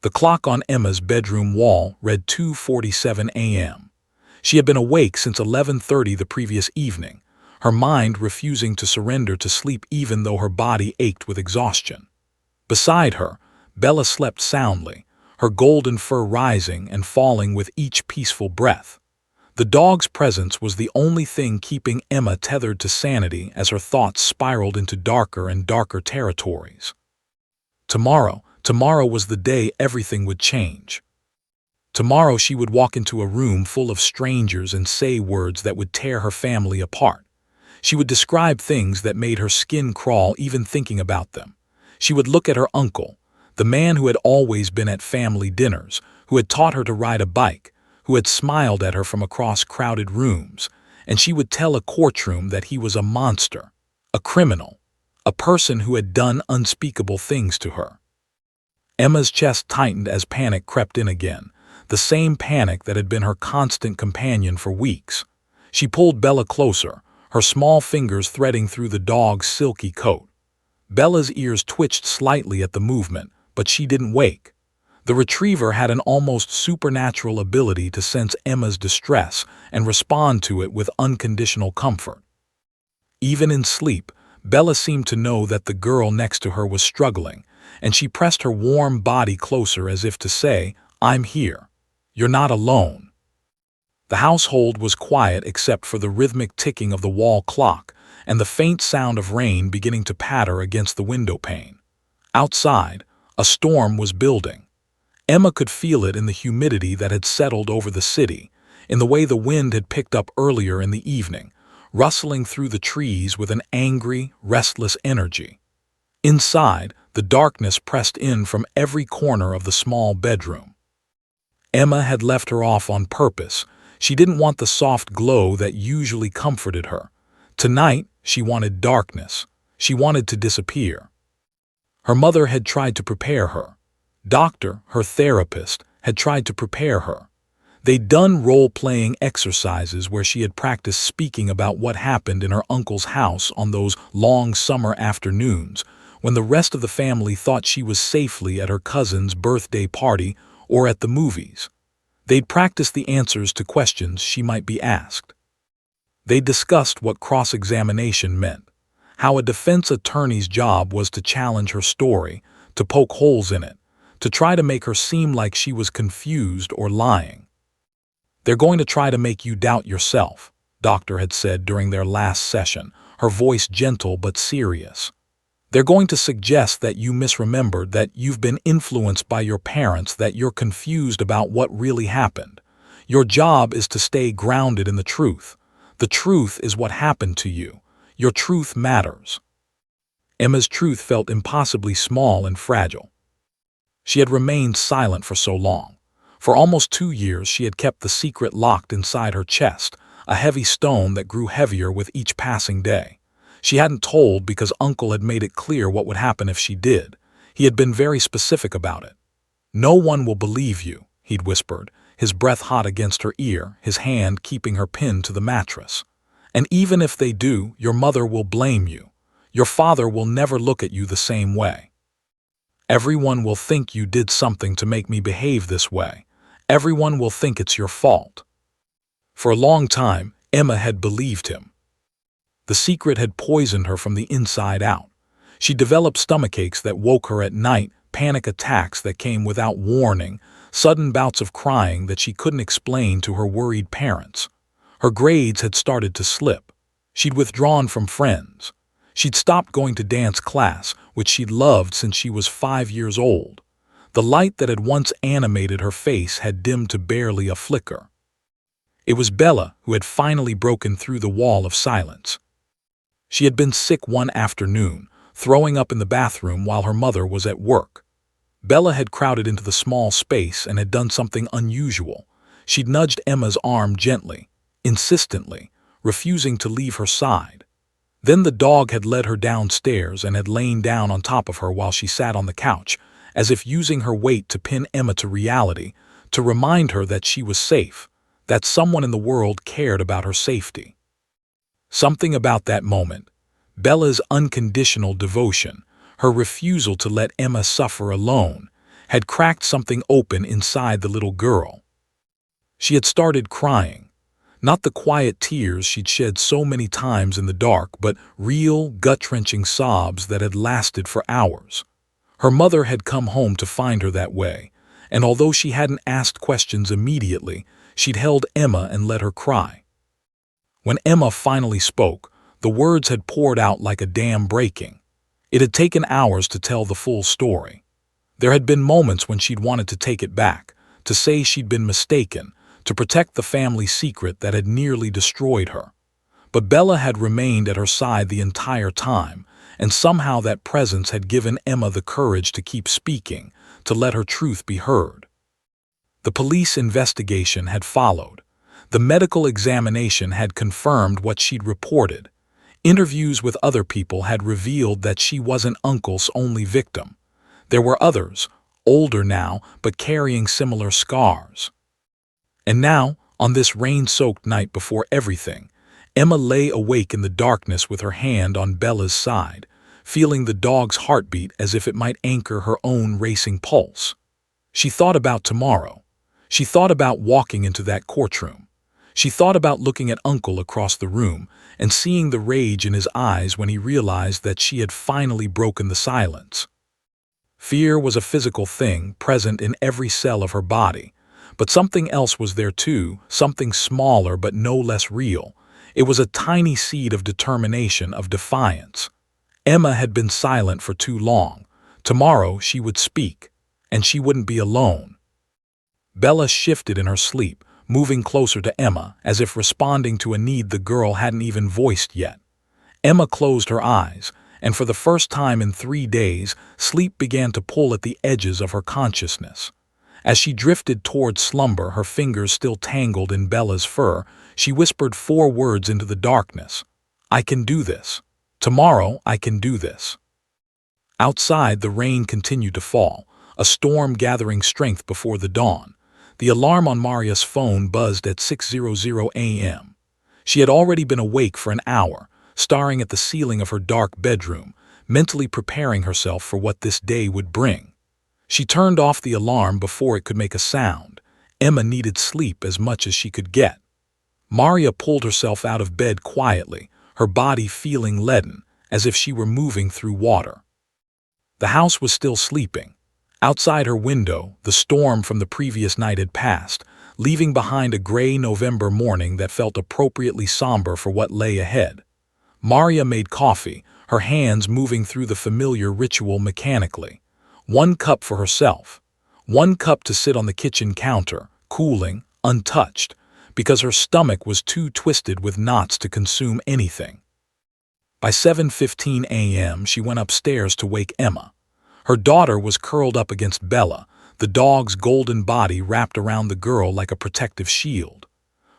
The clock on Emma's bedroom wall read 2:47 a.m. She had been awake since 11:30 the previous evening, her mind refusing to surrender to sleep even though her body ached with exhaustion. Beside her, Bella slept soundly, her golden fur rising and falling with each peaceful breath. The dog's presence was the only thing keeping Emma tethered to sanity as her thoughts spiraled into darker and darker territories. Tomorrow was the day everything would change. Tomorrow she would walk into a room full of strangers and say words that would tear her family apart. She would describe things that made her skin crawl even thinking about them. She would look at her uncle, the man who had always been at family dinners, who had taught her to ride a bike, who had smiled at her from across crowded rooms, and she would tell a courtroom that he was a monster, a criminal, a person who had done unspeakable things to her. Emma's chest tightened as panic crept in again, the same panic that had been her constant companion for weeks. She pulled Bella closer, her small fingers threading through the dog's silky coat. Bella's ears twitched slightly at the movement, but she didn't wake. The retriever had an almost supernatural ability to sense Emma's distress and respond to it with unconditional comfort. Even in sleep, Bella seemed to know that the girl next to her was struggling, and she pressed her warm body closer as if to say, "I'm here. You're not alone." The household was quiet except for the rhythmic ticking of the wall clock and the faint sound of rain beginning to patter against the window pane. Outside, a storm was building. Emma could feel it in the humidity that had settled over the city, in the way the wind had picked up earlier in the evening, rustling through the trees with an angry, restless energy. Inside, the darkness pressed in from every corner of the small bedroom. Emma had left her off on purpose. She didn't want the soft glow that usually comforted her. Tonight, she wanted darkness. She wanted to disappear. Her mother had tried to prepare her. Doctor, her therapist, had tried to prepare her. They'd done role-playing exercises where she had practiced speaking about what happened in her uncle's house on those long summer afternoons, when the rest of the family thought she was safely at her cousin's birthday party or at the movies. They'd practiced the answers to questions she might be asked. They discussed what cross-examination meant, how a defense attorney's job was to challenge her story, to poke holes in it, to try to make her seem like she was confused or lying. "They're going to try to make you doubt yourself," Doctor had said during their last session, her voice gentle but serious. "They're going to suggest that you misremembered, that you've been influenced by your parents, that you're confused about what really happened. Your job is to stay grounded in the truth. The truth is what happened to you. Your truth matters." Emma's truth felt impossibly small and fragile. She had remained silent for so long. For almost 2 years she had kept the secret locked inside her chest, a heavy stone that grew heavier with each passing day. She hadn't told because Uncle had made it clear what would happen if she did. He had been very specific about it. "No one will believe you," he'd whispered, his breath hot against her ear, his hand keeping her pinned to the mattress. "And even if they do, your mother will blame you. Your father will never look at you the same way. Everyone will think you did something to make me behave this way. Everyone will think it's your fault." For a long time, Emma had believed him. The secret had poisoned her from the inside out. She developed stomachaches that woke her at night, panic attacks that came without warning, sudden bouts of crying that she couldn't explain to her worried parents. Her grades had started to slip. She'd withdrawn from friends. She'd stopped going to dance class, which she'd loved since she was 5 years old. The light that had once animated her face had dimmed to barely a flicker. It was Bella who had finally broken through the wall of silence. She had been sick one afternoon, throwing up in the bathroom while her mother was at work. Bella had crowded into the small space and had done something unusual. She'd nudged Emma's arm gently, insistently, refusing to leave her side. Then the dog had led her downstairs and had lain down on top of her while she sat on the couch, as if using her weight to pin Emma to reality, to remind her that she was safe, that someone in the world cared about her safety. Something about that moment, Bella's unconditional devotion, her refusal to let Emma suffer alone, had cracked something open inside the little girl. She had started crying. Not the quiet tears she'd shed so many times in the dark, but real, gut-wrenching sobs that had lasted for hours. Her mother had come home to find her that way, and although she hadn't asked questions immediately, she'd held Emma and let her cry. When Emma finally spoke, the words had poured out like a dam breaking. It had taken hours to tell the full story. There had been moments when she'd wanted to take it back, to say she'd been mistaken, to protect the family secret that had nearly destroyed her. But Bella had remained at her side the entire time, and somehow that presence had given Emma the courage to keep speaking, to let her truth be heard. The police investigation had followed. The medical examination had confirmed what she'd reported. Interviews with other people had revealed that she wasn't Uncle's only victim. There were others, older now, but carrying similar scars. And now, on this rain-soaked night before everything, Emma lay awake in the darkness with her hand on Bella's side, feeling the dog's heartbeat as if it might anchor her own racing pulse. She thought about tomorrow. She thought about walking into that courtroom. She thought about looking at Uncle across the room and seeing the rage in his eyes when he realized that she had finally broken the silence. Fear was a physical thing present in every cell of her body. But something else was there too, something smaller but no less real. It was a tiny seed of determination, of defiance. Emma had been silent for too long. Tomorrow she would speak, and she wouldn't be alone. Bella shifted in her sleep, moving closer to Emma, as if responding to a need the girl hadn't even voiced yet. Emma closed her eyes, and for the first time in 3 days, sleep began to pull at the edges of her consciousness. As she drifted toward slumber, her fingers still tangled in Bella's fur, she whispered 4 words into the darkness. I can do this. Tomorrow I can do this. Outside, the rain continued to fall, a storm gathering strength before the dawn. The alarm on Maria's phone buzzed at 6:00 a.m. She had already been awake for an hour, staring at the ceiling of her dark bedroom, mentally preparing herself for what this day would bring. She turned off the alarm before it could make a sound. Emma needed sleep as much as she could get. Maria pulled herself out of bed quietly, her body feeling leaden, as if she were moving through water. The house was still sleeping. Outside her window, the storm from the previous night had passed, leaving behind a gray November morning that felt appropriately somber for what lay ahead. Maria made coffee, her hands moving through the familiar ritual mechanically. 1 cup for herself. 1 cup to sit on the kitchen counter, cooling, untouched, because her stomach was too twisted with knots to consume anything. By 7:15 a.m., she went upstairs to wake Emma. Her daughter was curled up against Bella, the dog's golden body wrapped around the girl like a protective shield.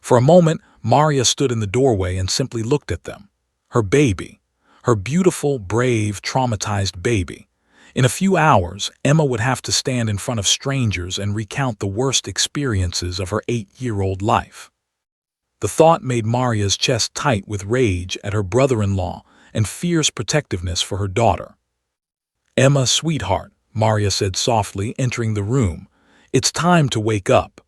For a moment, Maria stood in the doorway and simply looked at them. Her baby. Her beautiful, brave, traumatized baby. In a few hours, Emma would have to stand in front of strangers and recount the worst experiences of her 8-year-old life. The thought made Maria's chest tight with rage at her brother-in-law and fierce protectiveness for her daughter. Emma, sweetheart, Maria said softly, entering the room. It's time to wake up.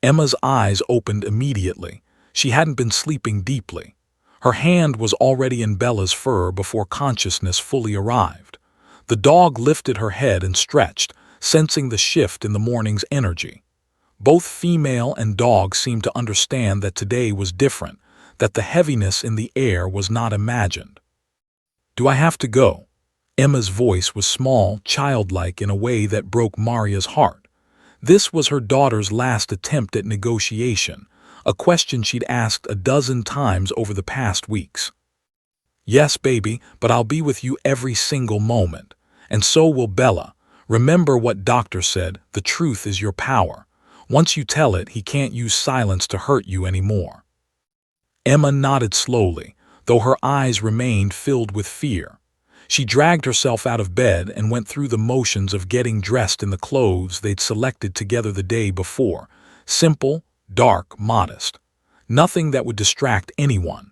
Emma's eyes opened immediately. She hadn't been sleeping deeply. Her hand was already in Bella's fur before consciousness fully arrived. The dog lifted her head and stretched, sensing the shift in the morning's energy. Both female and dog seemed to understand that today was different, that the heaviness in the air was not imagined. Do I have to go? Emma's voice was small, childlike in a way that broke Maria's heart. This was her daughter's last attempt at negotiation, a question she'd asked a dozen times over the past weeks. Yes, baby, but I'll be with you every single moment. And so will Bella. Remember what Doctor said, the truth is your power. Once you tell it, he can't use silence to hurt you anymore. Emma nodded slowly, though her eyes remained filled with fear. She dragged herself out of bed and went through the motions of getting dressed in the clothes they'd selected together the day before. Simple, dark, modest. Nothing that would distract anyone.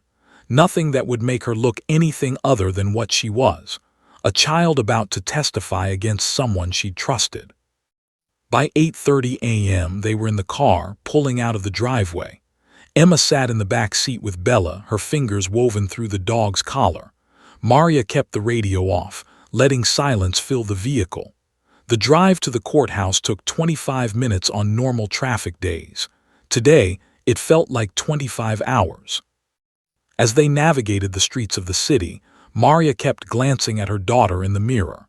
Nothing that would make her look anything other than what she was. A child about to testify against someone she trusted. By 8:30 a.m., they were in the car, pulling out of the driveway. Emma sat in the back seat with Bella, her fingers woven through the dog's collar. Maria kept the radio off, letting silence fill the vehicle. The drive to the courthouse took 25 minutes on normal traffic days. Today, it felt like 25 hours. As they navigated the streets of the city, Maria kept glancing at her daughter in the mirror.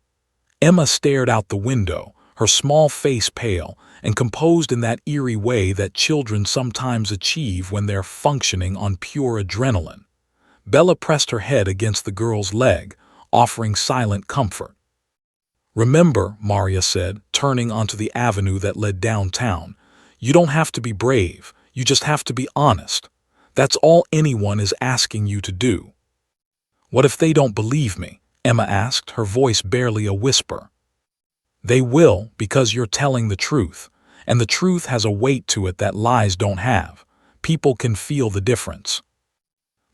Emma stared out the window, her small face pale and composed in that eerie way that children sometimes achieve when they're functioning on pure adrenaline. Bella pressed her head against the girl's leg, offering silent comfort. "Remember," Maria said, turning onto the avenue that led downtown, "you don't have to be brave, you just have to be honest. That's all anyone is asking you to do." "What if they don't believe me?" Emma asked, her voice barely a whisper. "They will, because you're telling the truth, and the truth has a weight to it that lies don't have. People can feel the difference."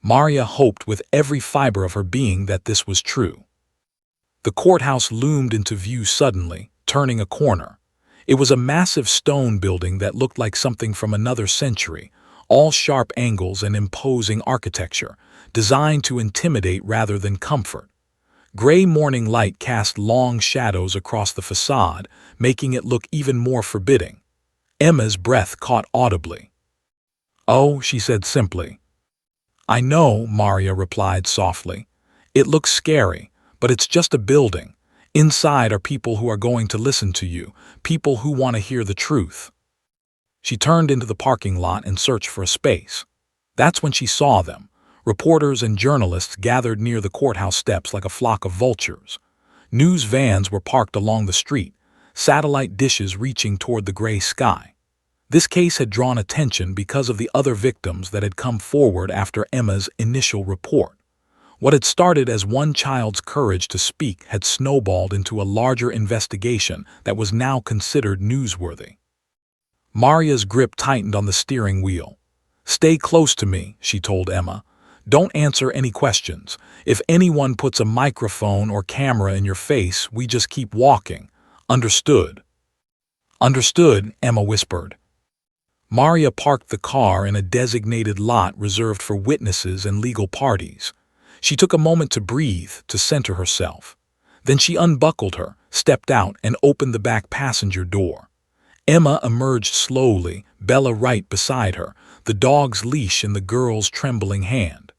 Maria hoped with every fiber of her being that this was true. The courthouse loomed into view suddenly, turning a corner. It was a massive stone building that looked like something from another century, all sharp angles and imposing architecture, designed to intimidate rather than comfort. Gray morning light cast long shadows across the facade, making it look even more forbidding. Emma's breath caught audibly. "Oh," she said simply. "I know," Maria replied softly. "It looks scary, but it's just a building. Inside are people who are going to listen to you, people who want to hear the truth." She turned into the parking lot and searched for a space. That's when she saw them. Reporters and journalists gathered near the courthouse steps like a flock of vultures. News vans were parked along the street, satellite dishes reaching toward the gray sky. This case had drawn attention because of the other victims that had come forward after Emma's initial report. What had started as one child's courage to speak had snowballed into a larger investigation that was now considered newsworthy. Maria's grip tightened on the steering wheel. "Stay close to me," she told Emma. "Don't answer any questions. If anyone puts a microphone or camera in your face, we just keep walking. Understood?" "Understood," Emma whispered. Maria parked the car in a designated lot reserved for witnesses and legal parties. She took a moment to breathe, to center herself. Then she unbuckled her, stepped out, and opened the back passenger door. Emma emerged slowly, Bella right beside her, the dog's leash in the girl's trembling hand.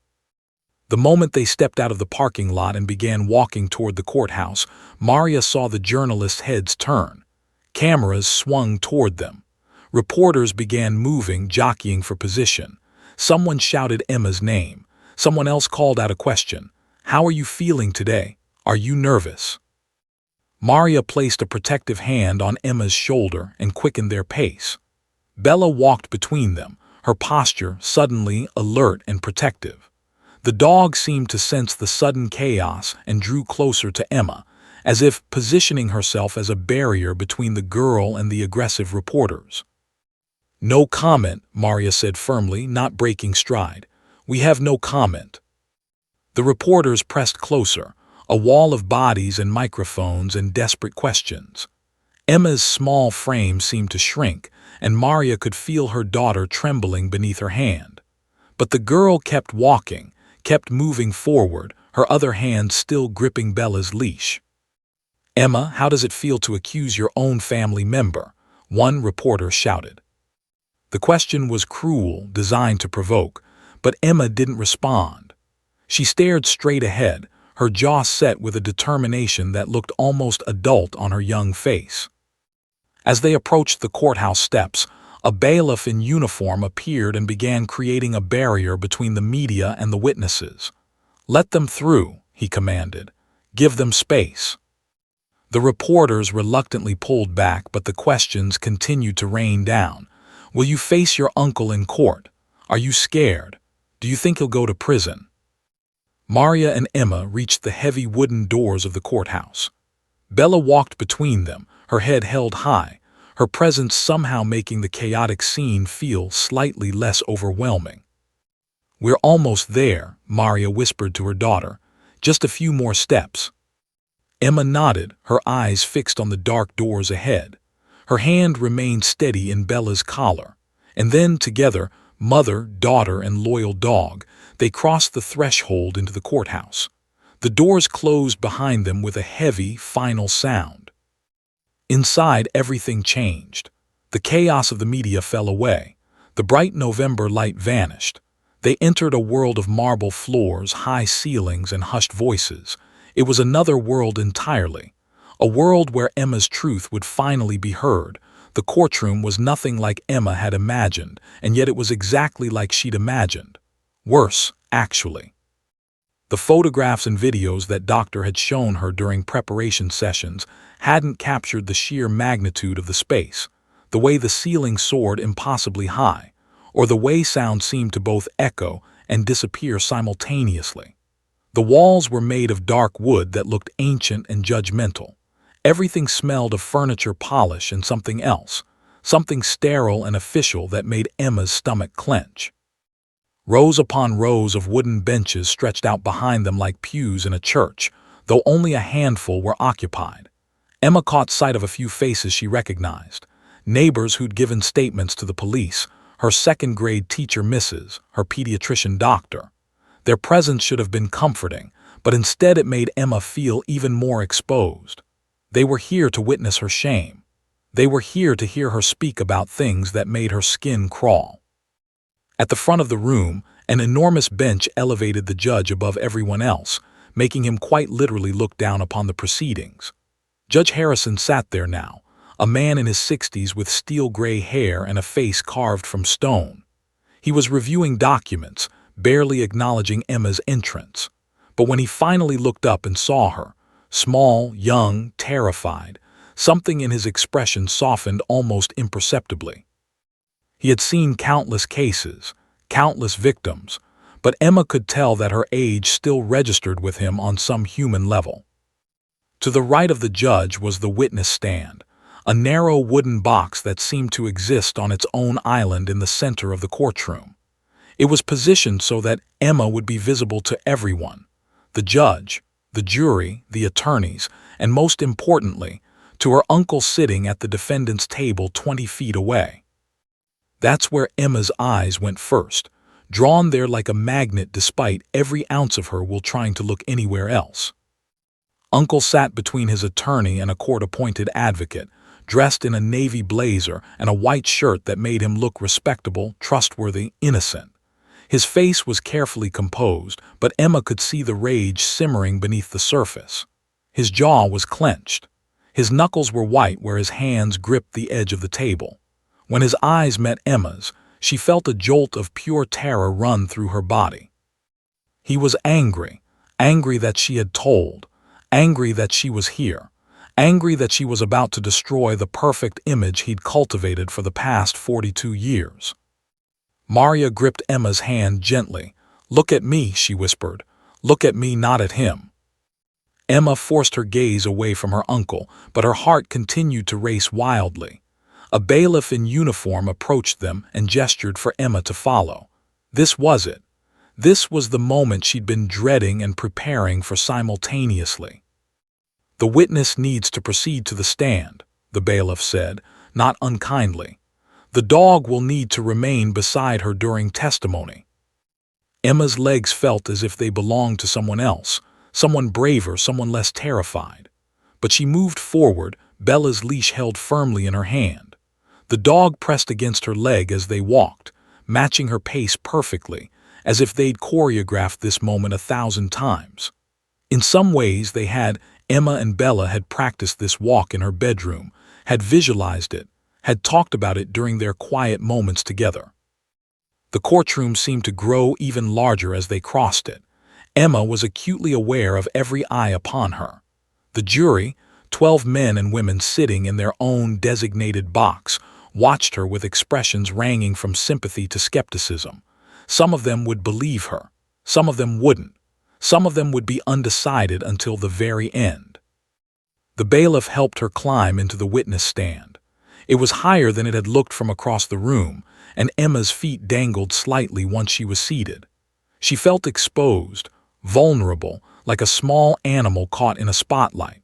The moment they stepped out of the parking lot and began walking toward the courthouse, Maria saw the journalists' heads turn. Cameras swung toward them. Reporters began moving, jockeying for position. Someone shouted Emma's name. Someone else called out a question. "How are you feeling today? Are you nervous?" Maria placed a protective hand on Emma's shoulder and quickened their pace. Bella walked between them, her posture suddenly alert and protective. The dog seemed to sense the sudden chaos and drew closer to Emma, as if positioning herself as a barrier between the girl and the aggressive reporters. "No comment," Maria said firmly, not breaking stride. "We have no comment." The reporters pressed closer, a wall of bodies and microphones and desperate questions. Emma's small frame seemed to shrink, and Maria could feel her daughter trembling beneath her hand. But the girl kept walking, kept moving forward, her other hand still gripping Bella's leash. "Emma, how does it feel to accuse your own family member?" one reporter shouted. The question was cruel, designed to provoke, but Emma didn't respond. She stared straight ahead, her jaw set with a determination that looked almost adult on her young face. As they approached the courthouse steps, a bailiff in uniform appeared and began creating a barrier between the media and the witnesses. "Let them through," he commanded. "Give them space." The reporters reluctantly pulled back, but the questions continued to rain down. "Will you face your uncle in court? Are you scared? Do you think he'll go to prison?" Maria and Emma reached the heavy wooden doors of the courthouse. Bella walked between them, her head held high, her presence somehow making the chaotic scene feel slightly less overwhelming. "We're almost there," Maria whispered to her daughter. "Just a few more steps." Emma nodded, her eyes fixed on the dark doors ahead. Her hand remained steady in Bella's collar. And then, together, mother, daughter, and loyal dog, they crossed the threshold into the courthouse. The doors closed behind them with a heavy, final sound. Inside, everything changed. The chaos of the media fell away. The bright November light vanished. They entered a world of marble floors, high ceilings, and hushed voices. It was another world entirely. A world where Emma's truth would finally be heard. The courtroom was nothing like Emma had imagined, and yet it was exactly like she'd imagined. Worse, actually. The photographs and videos that Doctor had shown her during preparation sessions hadn't captured the sheer magnitude of the space, the way the ceiling soared impossibly high, or the way sound seemed to both echo and disappear simultaneously. The walls were made of dark wood that looked ancient and judgmental. Everything smelled of furniture polish and something else, something sterile and official that made Emma's stomach clench. Rows upon rows of wooden benches stretched out behind them like pews in a church, though only a handful were occupied. Emma caught sight of a few faces she recognized. Neighbors who'd given statements to the police, her second-grade teacher Mrs., her pediatrician doctor. Their presence should have been comforting, but instead it made Emma feel even more exposed. They were here to witness her shame. They were here to hear her speak about things that made her skin crawl. At the front of the room, an enormous bench elevated the judge above everyone else, making him quite literally look down upon the proceedings. Judge Harrison sat there now, a man in his 60s with steel-gray hair and a face carved from stone. He was reviewing documents, barely acknowledging Emma's entrance. But when he finally looked up and saw her, small, young, terrified, something in his expression softened almost imperceptibly. He had seen countless cases, countless victims, but Emma could tell that her age still registered with him on some human level. To the right of the judge was the witness stand, a narrow wooden box that seemed to exist on its own island in the center of the courtroom. It was positioned so that Emma would be visible to everyone, the judge, the jury, the attorneys, and most importantly, to her uncle sitting at the defendant's table 20 feet away. That's where Emma's eyes went first, drawn there like a magnet despite every ounce of her will trying to look anywhere else. Uncle sat between his attorney and a court-appointed advocate, dressed in a navy blazer and a white shirt that made him look respectable, trustworthy, innocent. His face was carefully composed, but Emma could see the rage simmering beneath the surface. His jaw was clenched. His knuckles were white where his hands gripped the edge of the table. When his eyes met Emma's, she felt a jolt of pure terror run through her body. He was angry, angry that she had told, angry that she was here, angry that she was about to destroy the perfect image he'd cultivated for the past 42 years. Maria gripped Emma's hand gently. "Look at me," she whispered. "Look at me, not at him." Emma forced her gaze away from her uncle, but her heart continued to race wildly. A bailiff in uniform approached them and gestured for Emma to follow. This was it. This was the moment she'd been dreading and preparing for simultaneously. "The witness needs to proceed to the stand," the bailiff said, not unkindly. "The dog will need to remain beside her during testimony." Emma's legs felt as if they belonged to someone else, someone braver, someone less terrified. But she moved forward, Bella's leash held firmly in her hand. The dog pressed against her leg as they walked, matching her pace perfectly, as if they'd choreographed this moment 1,000 times. In some ways Emma and Bella had practiced this walk in her bedroom, had visualized it, had talked about it during their quiet moments together. The courtroom seemed to grow even larger as they crossed it. Emma was acutely aware of every eye upon her. The jury, 12 men and women sitting in their own designated box, watched her with expressions ranging from sympathy to skepticism. Some of them would believe her. Some of them wouldn't. Some of them would be undecided until the very end. The bailiff helped her climb into the witness stand. It was higher than it had looked from across the room, and Emma's feet dangled slightly once she was seated. She felt exposed, vulnerable, like a small animal caught in a spotlight.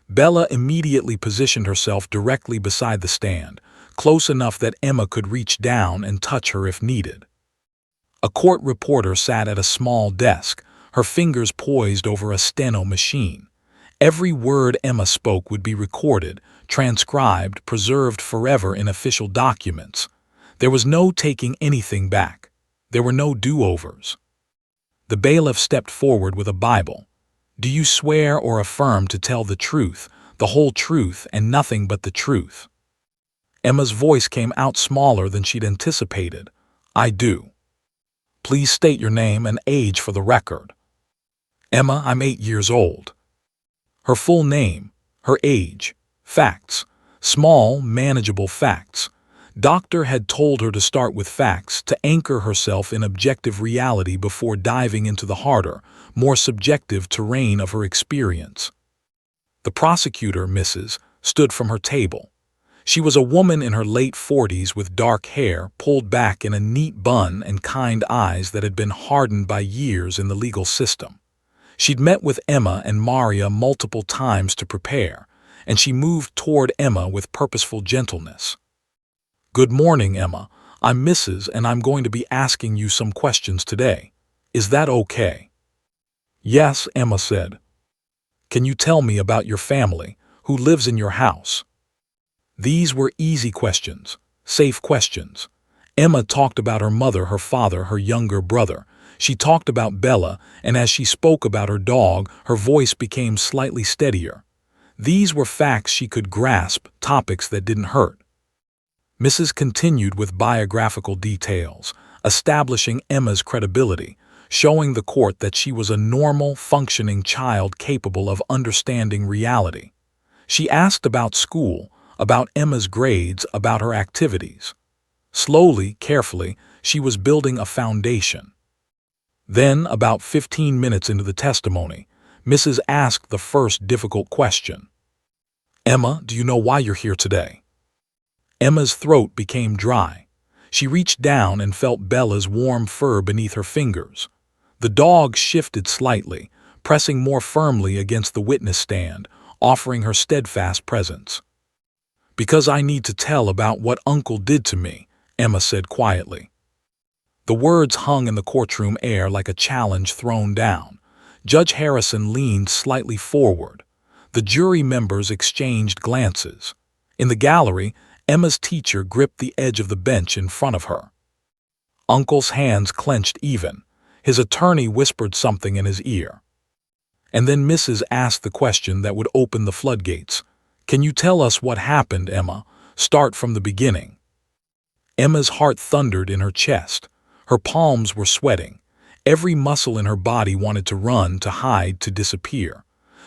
Bella immediately positioned herself directly beside the stand, close enough that Emma could reach down and touch her if needed. A court reporter sat at a small desk, her fingers poised over a steno machine. Every word Emma spoke would be recorded, transcribed, preserved forever in official documents. There was no taking anything back. There were no do-overs. The bailiff stepped forward with a Bible. "Do you swear or affirm to tell the truth, the whole truth, and nothing but the truth?" Emma's voice came out smaller than she'd anticipated. "I do." "Please state your name and age for the record." "Emma, I'm 8 years old." Her full name, her age, facts, small, manageable facts. Doctor had told her to start with facts, to anchor herself in objective reality before diving into the harder, more subjective terrain of her experience. The prosecutor, Mrs., stood from her table. She was a woman in her late 40s with dark hair pulled back in a neat bun and kind eyes that had been hardened by years in the legal system. She'd met with Emma and Maria multiple times to prepare, and she moved toward Emma with purposeful gentleness. "Good morning, Emma. I'm Mrs., and I'm going to be asking you some questions today. Is that okay?" "Yes," Emma said. "Can you tell me about your family, who lives in your house?" These were easy questions, safe questions. Emma talked about her mother, her father, her younger brother. She talked about Bella, and as she spoke about her dog, her voice became slightly steadier. These were facts she could grasp, topics that didn't hurt. Mrs. continued with biographical details, establishing Emma's credibility, showing the court that she was a normal, functioning child capable of understanding reality. She asked about school, about Emma's grades, about her activities. Slowly, carefully, she was building a foundation. Then, about 15 minutes into the testimony, Mrs. asked the first difficult question. "Emma, do you know why you're here today?" Emma's throat became dry. She reached down and felt Bella's warm fur beneath her fingers. The dog shifted slightly, pressing more firmly against the witness stand, offering her steadfast presence. "Because I need to tell about what Uncle did to me," Emma said quietly. The words hung in the courtroom air like a challenge thrown down. Judge Harrison leaned slightly forward. The jury members exchanged glances. In the gallery, Emma's teacher gripped the edge of the bench in front of her. Uncle's hands clenched even. His attorney whispered something in his ear. And then Mrs. asked the question that would open the floodgates. "Can you tell us what happened, Emma? Start from the beginning." Emma's heart thundered in her chest. Her palms were sweating. Every muscle in her body wanted to run, to hide, to disappear.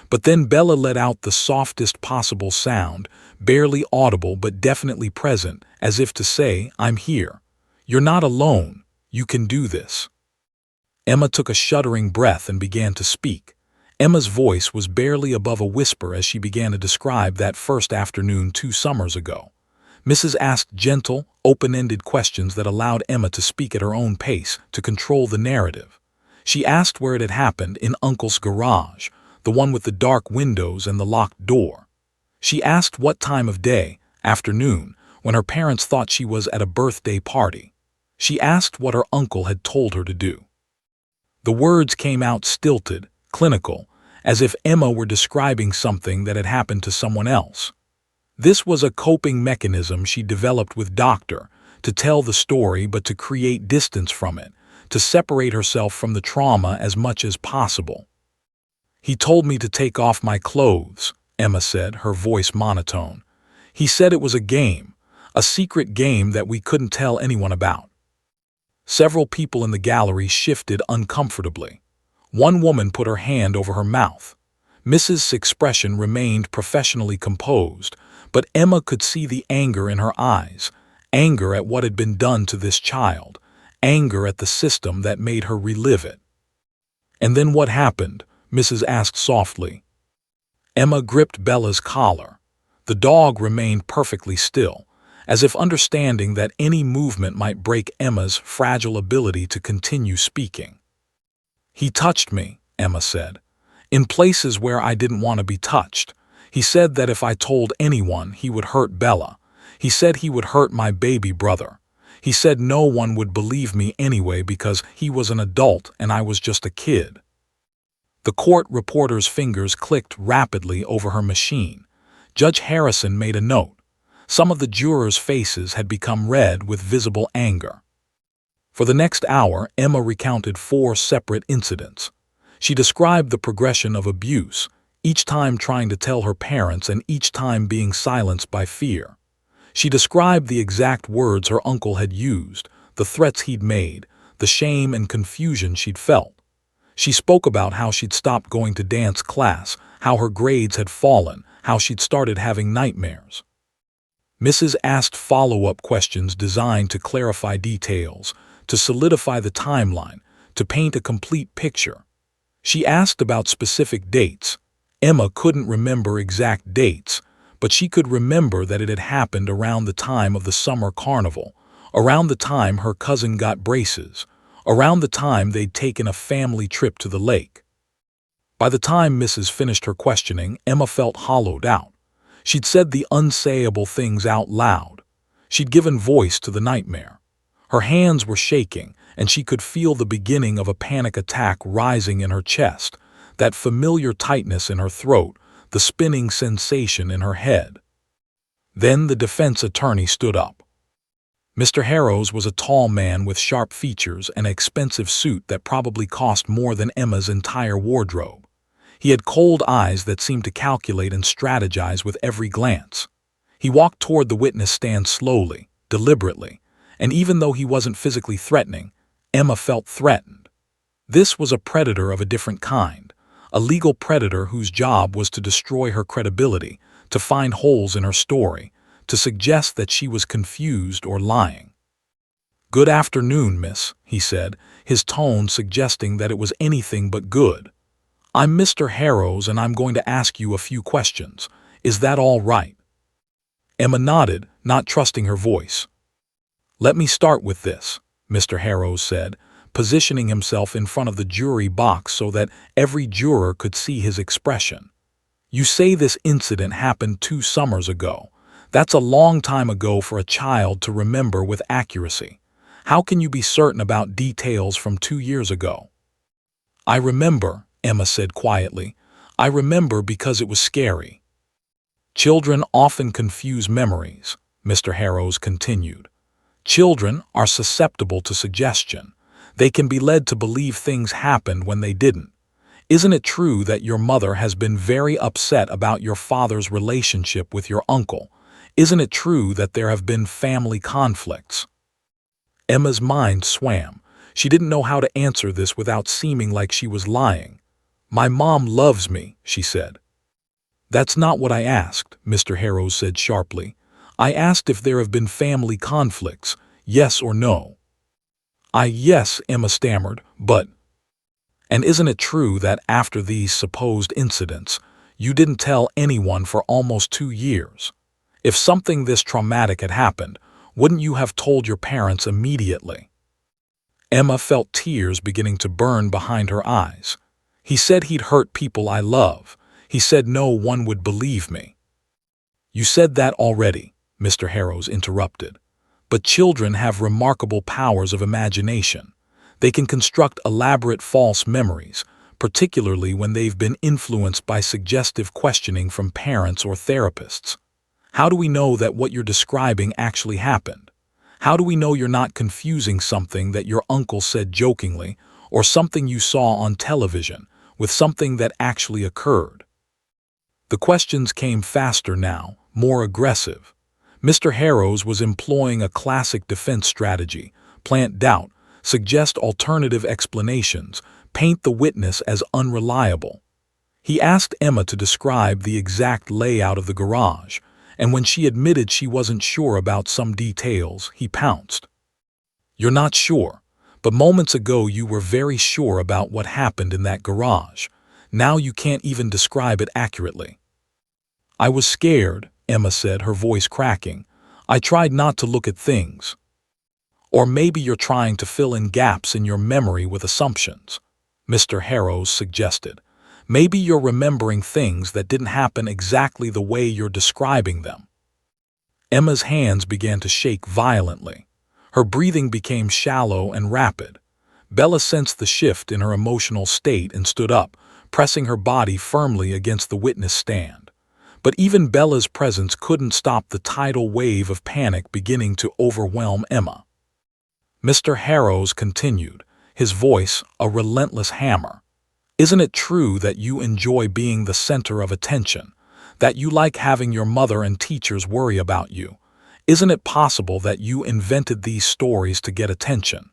But then Bella let out the softest possible sound, barely audible but definitely present, as if to say, "I'm here. You're not alone. You can do this." Emma took a shuddering breath and began to speak. Emma's voice was barely above a whisper as she began to describe that first afternoon 2 summers ago. Mrs. asked gentle, open-ended questions that allowed Emma to speak at her own pace, to control the narrative. She asked where it had happened, in Uncle's garage, the one with the dark windows and the locked door. She asked what time of day, afternoon, when her parents thought she was at a birthday party. She asked what her uncle had told her to do. The words came out stilted, clinical, as if Emma were describing something that had happened to someone else. This was a coping mechanism she developed with Doctor, to tell the story but to create distance from it, to separate herself from the trauma as much as possible. "He told me to take off my clothes," Emma said, her voice monotone. "He said it was a game, a secret game that we couldn't tell anyone about." Several people in the gallery shifted uncomfortably. One woman put her hand over her mouth. Mrs.'s expression remained professionally composed, but Emma could see the anger in her eyes, anger at what had been done to this child, anger at the system that made her relive it. "And then what happened?" Mrs. asked softly. Emma gripped Bella's collar. The dog remained perfectly still, as if understanding that any movement might break Emma's fragile ability to continue speaking. "He touched me," Emma said, "in places where I didn't want to be touched. He said that if I told anyone, he would hurt Bella. He said he would hurt my baby brother. He said no one would believe me anyway because he was an adult and I was just a kid. The court reporter's fingers clicked rapidly over her machine. Judge Harrison made a note. Some of the jurors' faces had become red with visible anger. For the next hour, Emma recounted 4 separate incidents. She described the progression of abuse, each time trying to tell her parents and each time being silenced by fear. She described the exact words her uncle had used, the threats he'd made, the shame and confusion she'd felt. She spoke about how she'd stopped going to dance class, how her grades had fallen, how she'd started having nightmares. Mrs. asked follow-up questions designed to clarify details, to solidify the timeline, to paint a complete picture. She asked about specific dates. Emma couldn't remember exact dates, but she could remember that it had happened around the time of the summer carnival, around the time her cousin got braces, around the time they'd taken a family trip to the lake. By the time Mrs. finished her questioning, Emma felt hollowed out. She'd said the unsayable things out loud. She'd given voice to the nightmare. Her hands were shaking, and she could feel the beginning of a panic attack rising in her chest, that familiar tightness in her throat, the spinning sensation in her head. Then the defense attorney stood up. Mr. Harrows was a tall man with sharp features and an expensive suit that probably cost more than Emma's entire wardrobe. He had cold eyes that seemed to calculate and strategize with every glance. He walked toward the witness stand slowly, deliberately, and even though he wasn't physically threatening, Emma felt threatened. This was a predator of a different kind, a legal predator whose job was to destroy her credibility, to find holes in her story, to suggest that she was confused or lying. "Good afternoon, miss," he said, his tone suggesting that it was anything but good. "I'm Mr. Harrows and I'm going to ask you a few questions. Is that all right?" Emma nodded, not trusting her voice. "Let me start with this," Mr. Harrows said, positioning himself in front of the jury box so that every juror could see his expression. "You say this incident happened 2 summers ago. That's a long time ago for a child to remember with accuracy. How can you be certain about details from 2 years ago?" "I remember," Emma said quietly. "I remember because it was scary." "Children often confuse memories," Mr. Harrows continued. "Children are susceptible to suggestion. They can be led to believe things happened when they didn't. Isn't it true that your mother has been very upset about your father's relationship with your uncle? Isn't it true that there have been family conflicts?" Emma's mind swam. She didn't know how to answer this without seeming like she was lying. "My mom loves me," she said. "That's not what I asked," Mr. Harrows said sharply. "I asked if there have been family conflicts, yes or no." Yes," Emma stammered, "but—" "And isn't it true that after these supposed incidents, you didn't tell anyone for almost 2 years? If something this traumatic had happened, wouldn't you have told your parents immediately?" Emma felt tears beginning to burn behind her eyes. "He said he'd hurt people I love. He said no one would believe me." "You said that already," Mr. Harrows interrupted. "But children have remarkable powers of imagination. They can construct elaborate false memories, particularly when they've been influenced by suggestive questioning from parents or therapists. How do we know that what you're describing actually happened? How do we know you're not confusing something that your uncle said jokingly or something you saw on television with something that actually occurred?" The questions came faster now, more aggressive. Mr. Harrows was employing a classic defense strategy: plant doubt, suggest alternative explanations, paint the witness as unreliable. He asked Emma to describe the exact layout of the garage, and when she admitted she wasn't sure about some details, he pounced. "You're not sure, but moments ago you were very sure about what happened in that garage. Now you can't even describe it accurately." "I was scared," Emma said, her voice cracking. "I tried not to look at things." "Or maybe you're trying to fill in gaps in your memory with assumptions," Mr. Harrows suggested. Maybe you're remembering things that didn't happen exactly the way you're describing them. Emma's hands began to shake violently. Her breathing became shallow and rapid. Bella sensed the shift in her emotional state and stood up, pressing her body firmly against the witness stand. But even Bella's presence couldn't stop the tidal wave of panic beginning to overwhelm Emma. Mr. Harrows continued, his voice a relentless hammer. Isn't it true that you enjoy being the center of attention, that you like having your mother and teachers worry about you? Isn't it possible that you invented these stories to get attention?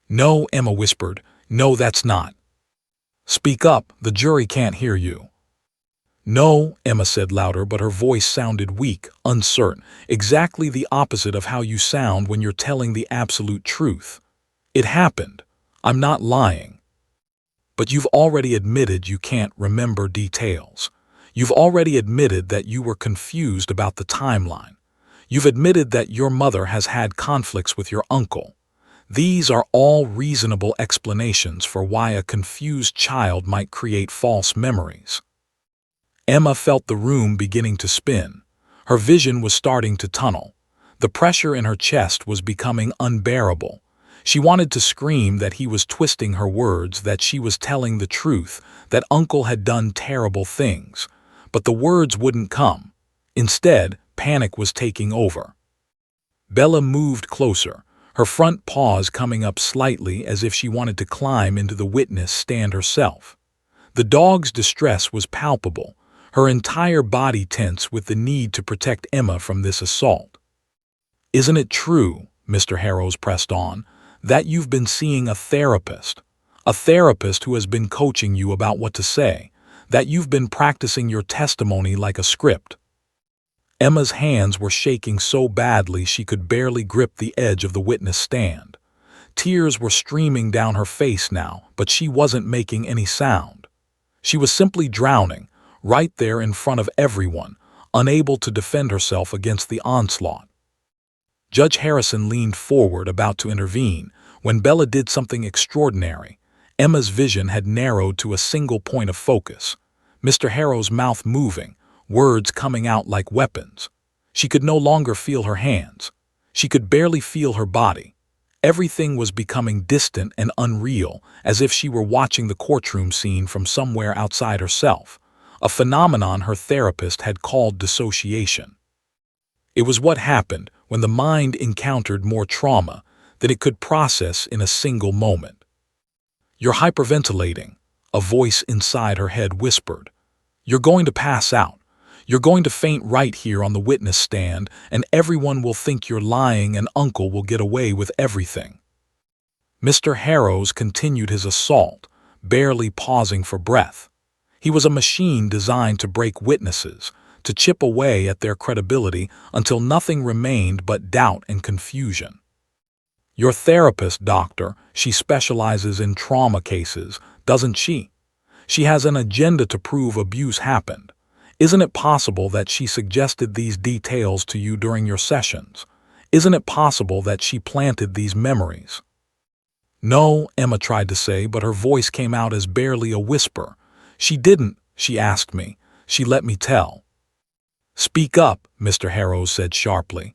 No, Emma whispered. No, that's not. Speak up, the jury can't hear you. No, Emma said louder, but her voice sounded weak, uncertain, exactly the opposite of how you sound when you're telling the absolute truth. It happened. I'm not lying. But you've already admitted you can't remember details. You've already admitted that you were confused about the timeline. You've admitted that your mother has had conflicts with your uncle. These are all reasonable explanations for why a confused child might create false memories. Emma felt the room beginning to spin. Her vision was starting to tunnel. The pressure in her chest was becoming unbearable. She wanted to scream that he was twisting her words, that she was telling the truth, that Uncle had done terrible things. But the words wouldn't come. Instead, panic was taking over. Bella moved closer, her front paws coming up slightly as if she wanted to climb into the witness stand herself. The dog's distress was palpable, her entire body tense with the need to protect Emma from this assault. Isn't it true, Mr. Harrows pressed on, that you've been seeing a therapist who has been coaching you about what to say, that you've been practicing your testimony like a script? Emma's hands were shaking so badly she could barely grip the edge of the witness stand. Tears were streaming down her face now, but she wasn't making any sound. She was simply drowning, right there in front of everyone, unable to defend herself against the onslaught. Judge Harrison leaned forward, about to intervene, when Bella did something extraordinary. Emma's vision had narrowed to a single point of focus. Mr. Harrow's mouth moving, words coming out like weapons. She could no longer feel her hands. She could barely feel her body. Everything was becoming distant and unreal, as if she were watching the courtroom scene from somewhere outside herself, a phenomenon her therapist had called dissociation. It was what happened when the mind encountered more trauma than it could process in a single moment. "You're hyperventilating," a voice inside her head whispered. "You're going to pass out. You're going to faint right here on the witness stand, and everyone will think you're lying and Uncle will get away with everything." Mr. Harrows continued his assault, barely pausing for breath. He was a machine designed to break witnesses, to chip away at their credibility until nothing remained but doubt and confusion. "Your therapist, doctor, she specializes in trauma cases, doesn't she? She has an agenda to prove abuse happened. Isn't it possible that she suggested these details to you during your sessions? Isn't it possible that she planted these memories?" "No," Emma tried to say, but her voice came out as barely a whisper. "She didn't. She asked me. She let me tell." "Speak up," Mr. Harrows said sharply.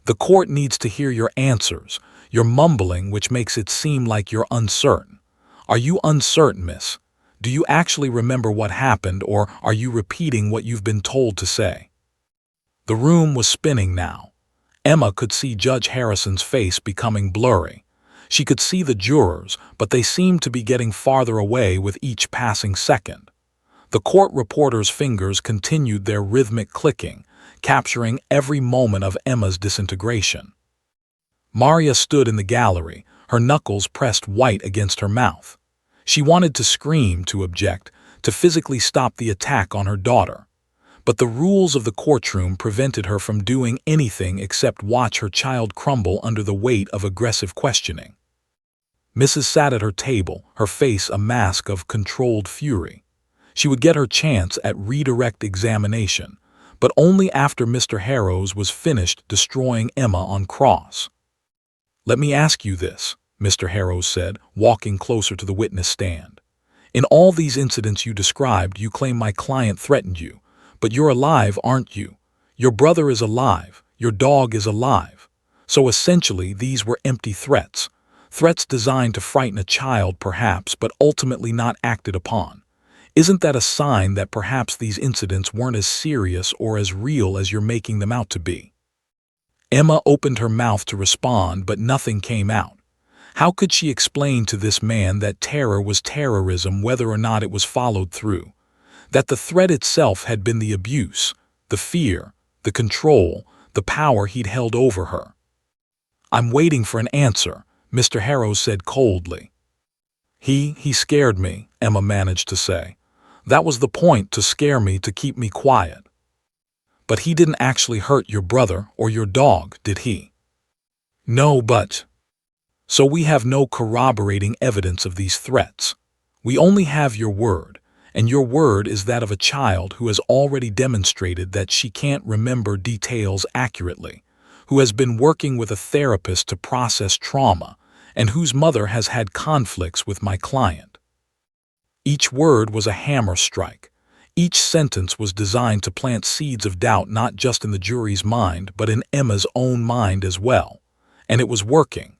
"The court needs to hear your answers. You're mumbling, which makes it seem like you're uncertain. Are you uncertain, miss? Do you actually remember what happened, or are you repeating what you've been told to say?" The room was spinning now. Emma could see Judge Harrison's face becoming blurry. She could see the jurors, but they seemed to be getting farther away with each passing second. The court reporter's fingers continued their rhythmic clicking, capturing every moment of Emma's disintegration. Maria stood in the gallery, her knuckles pressed white against her mouth. She wanted to scream, to object, to physically stop the attack on her daughter. But the rules of the courtroom prevented her from doing anything except watch her child crumble under the weight of aggressive questioning. Mrs. sat at her table, her face a mask of controlled fury. She would get her chance at redirect examination, but only after Mr. Harrows was finished destroying Emma on cross. "Let me ask you this," Mr. Harrows said, walking closer to the witness stand. In all these incidents you described, you claim my client threatened you. But you're alive, aren't you? Your brother is alive. Your dog is alive. So essentially, these were empty threats. Threats designed to frighten a child, perhaps, but ultimately not acted upon. Isn't that a sign that perhaps these incidents weren't as serious or as real as you're making them out to be? Emma opened her mouth to respond, but nothing came out. How could she explain to this man that terror was terrorism whether or not it was followed through? That the threat itself had been the abuse, the fear, the control, the power he'd held over her? "I'm waiting for an answer," Mr. Harrows said coldly. He scared me," Emma managed to say. "That was the point, to scare me, to keep me quiet." "But he didn't actually hurt your brother or your dog, did he?" "No, but—" "So we have no corroborating evidence of these threats. We only have your word, and your word is that of a child who has already demonstrated that she can't remember details accurately, who has been working with a therapist to process trauma, and whose mother has had conflicts with my client." Each word was a hammer strike. Each sentence was designed to plant seeds of doubt not just in the jury's mind, but in Emma's own mind as well. And it was working.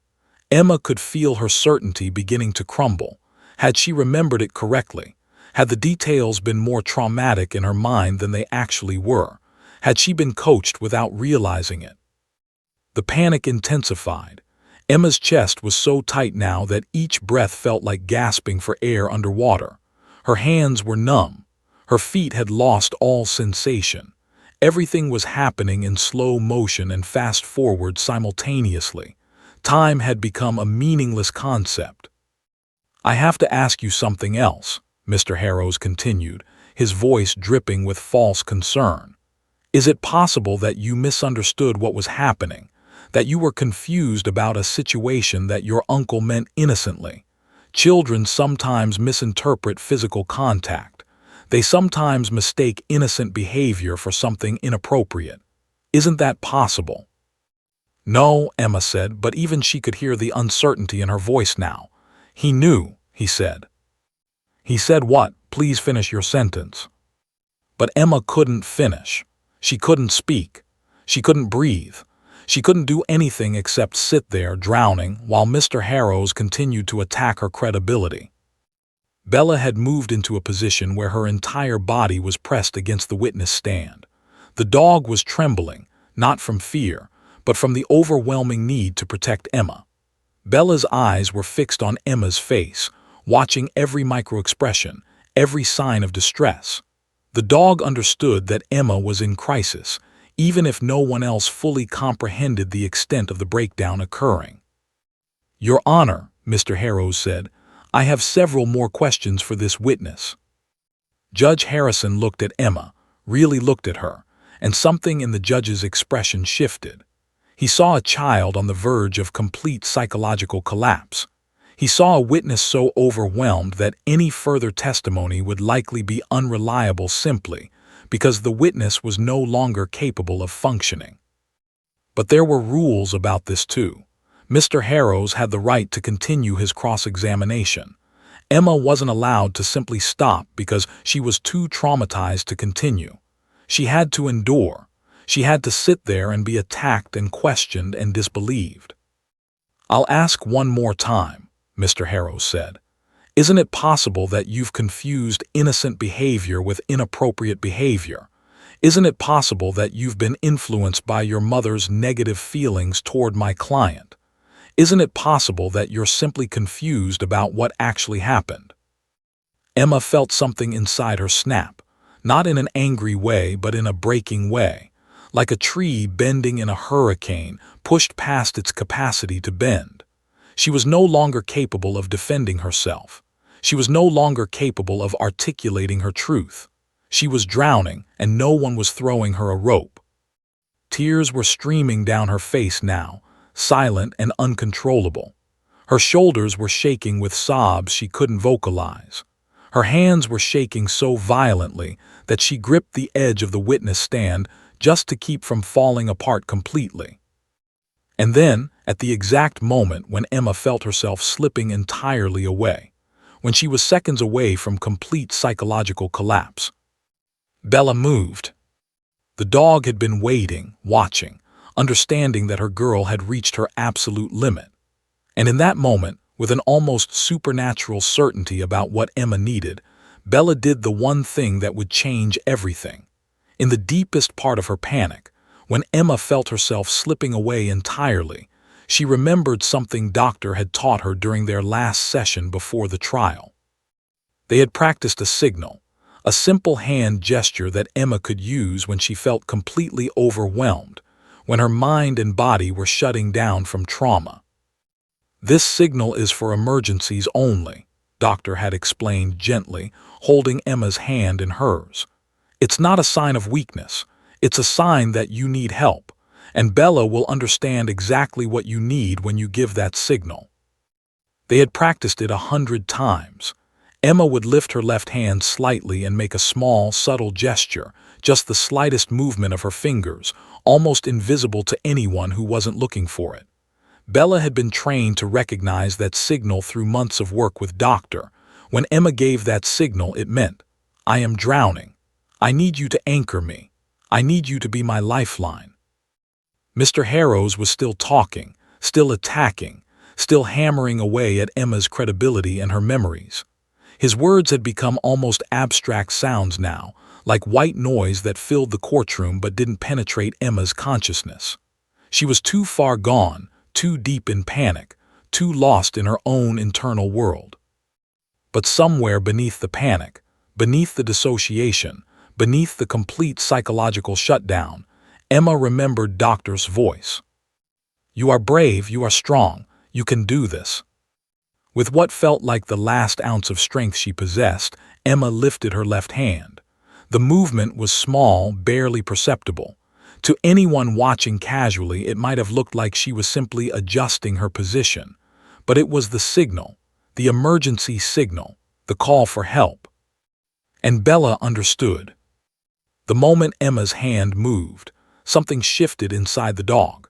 Emma could feel her certainty beginning to crumble. Had she remembered it correctly? Had the details been more traumatic in her mind than they actually were? Had she been coached without realizing it? The panic intensified. Emma's chest was so tight now that each breath felt like gasping for air underwater. Her hands were numb. Her feet had lost all sensation. Everything was happening in slow motion and fast forward simultaneously. Time had become a meaningless concept. "I have to ask you something else," Mr. Harrows continued, his voice dripping with false concern. "Is it possible that you misunderstood what was happening? That you were confused about a situation that your uncle meant innocently? Children sometimes misinterpret physical contact. They sometimes mistake innocent behavior for something inappropriate. Isn't that possible?" "No," Emma said, but even she could hear the uncertainty in her voice now. "He knew," he said. "He said what? Please finish your sentence." But Emma couldn't finish. She couldn't speak. She couldn't breathe. She couldn't do anything except sit there, drowning, while Mr. Harrows continued to attack her credibility. Bella had moved into a position where her entire body was pressed against the witness stand. The dog was trembling, not from fear, but from the overwhelming need to protect Emma. Bella's eyes were fixed on Emma's face, watching every microexpression, every sign of distress. The dog understood that Emma was in crisis, even if no one else fully comprehended the extent of the breakdown occurring. "Your Honor," Mr. Harrows said, "I have several more questions for this witness." Judge Harrison looked at Emma, really looked at her, and something in the judge's expression shifted. He saw a child on the verge of complete psychological collapse. He saw a witness so overwhelmed that any further testimony would likely be unreliable simply because the witness was no longer capable of functioning. But there were rules about this too. Mr. Harrows had the right to continue his cross-examination. Emma wasn't allowed to simply stop because she was too traumatized to continue. She had to endure. She had to sit there and be attacked and questioned and disbelieved. "I'll ask one more time," Mr. Harrows said. "Isn't it possible that you've confused innocent behavior with inappropriate behavior? Isn't it possible that you've been influenced by your mother's negative feelings toward my client? Isn't it possible that you're simply confused about what actually happened?" Emma felt something inside her snap, not in an angry way but in a breaking way, like a tree bending in a hurricane, pushed past its capacity to bend. She was no longer capable of defending herself. She was no longer capable of articulating her truth. She was drowning, and no one was throwing her a rope. Tears were streaming down her face now, silent and uncontrollable. Her shoulders were shaking with sobs she couldn't vocalize. Her hands were shaking so violently that she gripped the edge of the witness stand just to keep from falling apart completely. And then, at the exact moment when Emma felt herself slipping entirely away, when she was seconds away from complete psychological collapse. Bella moved. The dog had been waiting, watching, understanding that her girl had reached her absolute limit. And in that moment, with an almost supernatural certainty about what Emma needed, Bella did the one thing that would change everything. In the deepest part of her panic, when Emma felt herself slipping away entirely, she remembered something Doctor had taught her during their last session before the trial. They had practiced a signal, a simple hand gesture that Emma could use when she felt completely overwhelmed, when her mind and body were shutting down from trauma. "This signal is for emergencies only," Doctor had explained gently, holding Emma's hand in hers. "It's not a sign of weakness. It's a sign that you need help, and Bella will understand exactly what you need when you give that signal." They had practiced it 100 times. Emma would lift her left hand slightly and make a small, subtle gesture, just the slightest movement of her fingers, almost invisible to anyone who wasn't looking for it. Bella had been trained to recognize that signal through months of work with Doctor. When Emma gave that signal, it meant, "I am drowning. I need you to anchor me. I need you to be my lifeline." Mr. Harrows was still talking, still attacking, still hammering away at Emma's credibility and her memories. His words had become almost abstract sounds now, like white noise that filled the courtroom but didn't penetrate Emma's consciousness. She was too far gone, too deep in panic, too lost in her own internal world. But somewhere beneath the panic, beneath the dissociation, beneath the complete psychological shutdown, Emma remembered Doctor's voice. "You are brave, you are strong, you can do this." With what felt like the last ounce of strength she possessed, Emma lifted her left hand. The movement was small, barely perceptible. To anyone watching casually, it might have looked like she was simply adjusting her position. But it was the signal, the emergency signal, the call for help. And Bella understood. The moment Emma's hand moved, something shifted inside the dog.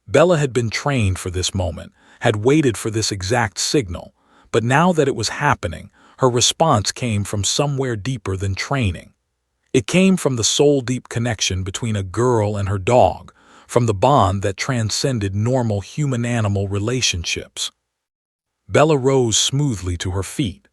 Bella had been trained for this moment, had waited for this exact signal, but now that it was happening, her response came from somewhere deeper than training. It came from the soul-deep connection between a girl and her dog, from the bond that transcended normal human-animal relationships. Bella rose smoothly to her feet,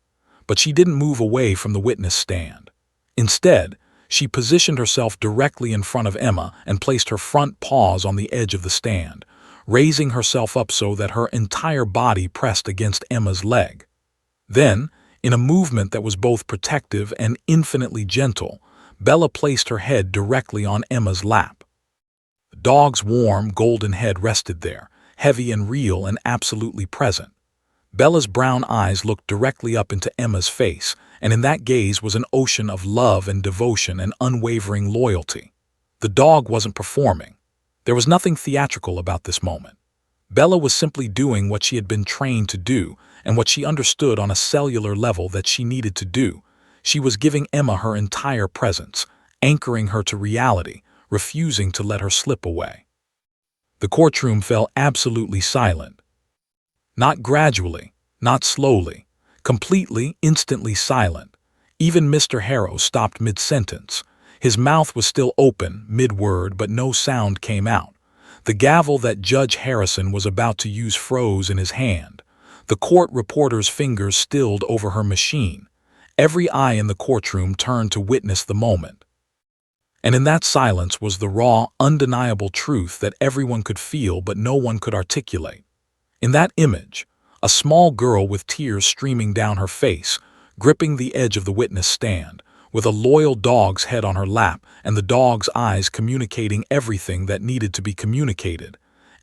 but she didn't move away from the witness stand. Instead, she positioned herself directly in front of Emma and placed her front paws on the edge of the stand, raising herself up so that her entire body pressed against Emma's leg. Then, in a movement that was both protective and infinitely gentle, Bella placed her head directly on Emma's lap. The dog's warm, golden head rested there, heavy and real and absolutely present. Bella's brown eyes looked directly up into Emma's face, and in that gaze was an ocean of love and devotion and unwavering loyalty. The dog wasn't performing. There was nothing theatrical about this moment. Bella was simply doing what she had been trained to do and what she understood on a cellular level that she needed to do. She was giving Emma her entire presence, anchoring her to reality, refusing to let her slip away. The courtroom fell absolutely silent. Not gradually, not slowly, completely, instantly silent. Even Mr. Harrow stopped mid-sentence. His mouth was still open, mid-word, but no sound came out. The gavel that Judge Harrison was about to use froze in his hand. The court reporter's fingers stilled over her machine. Every eye in the courtroom turned to witness the moment. And in that silence was the raw, undeniable truth that everyone could feel but no one could articulate. In that image, a small girl with tears streaming down her face, gripping the edge of the witness stand, with a loyal dog's head on her lap and the dog's eyes communicating everything that needed to be communicated.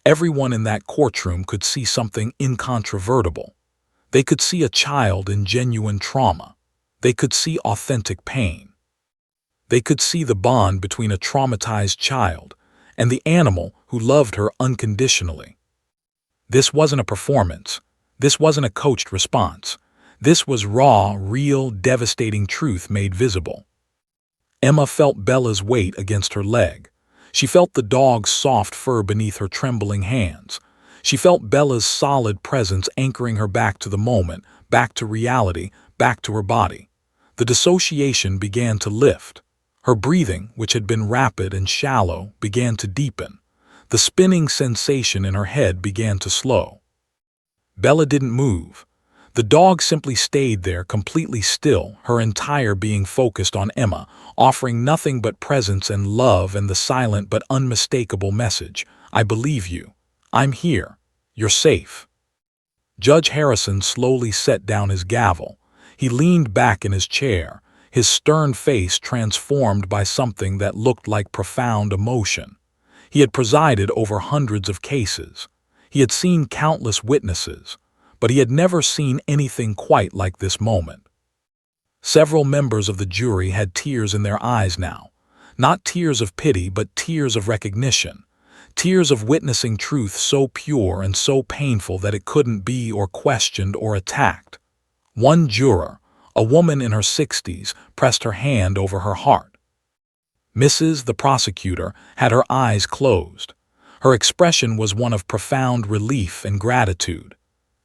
Everyone in that courtroom could see something incontrovertible. They could see a child in genuine trauma. They could see authentic pain. They could see the bond between a traumatized child and the animal who loved her unconditionally. This wasn't a performance. This wasn't a coached response. This was raw, real, devastating truth made visible. Emma felt Bella's weight against her leg. She felt the dog's soft fur beneath her trembling hands. She felt Bella's solid presence anchoring her back to the moment, back to reality, back to her body. The dissociation began to lift. Her breathing, which had been rapid and shallow, began to deepen. The spinning sensation in her head began to slow. Bella didn't move. The dog simply stayed there, completely still, her entire being focused on Emma, offering nothing but presence and love and the silent but unmistakable message, "I believe you. I'm here. You're safe." Judge Harrison slowly set down his gavel. He leaned back in his chair, his stern face transformed by something that looked like profound emotion. He had presided over hundreds of cases. He had seen countless witnesses, but he had never seen anything quite like this moment. Several members of the jury had tears in their eyes now, not tears of pity but tears of recognition, tears of witnessing truth so pure and so painful that it couldn't be or questioned or attacked. One juror, a woman in her 60s, pressed her hand over her heart. Mrs. the prosecutor had her eyes closed. Her expression was one of profound relief and gratitude.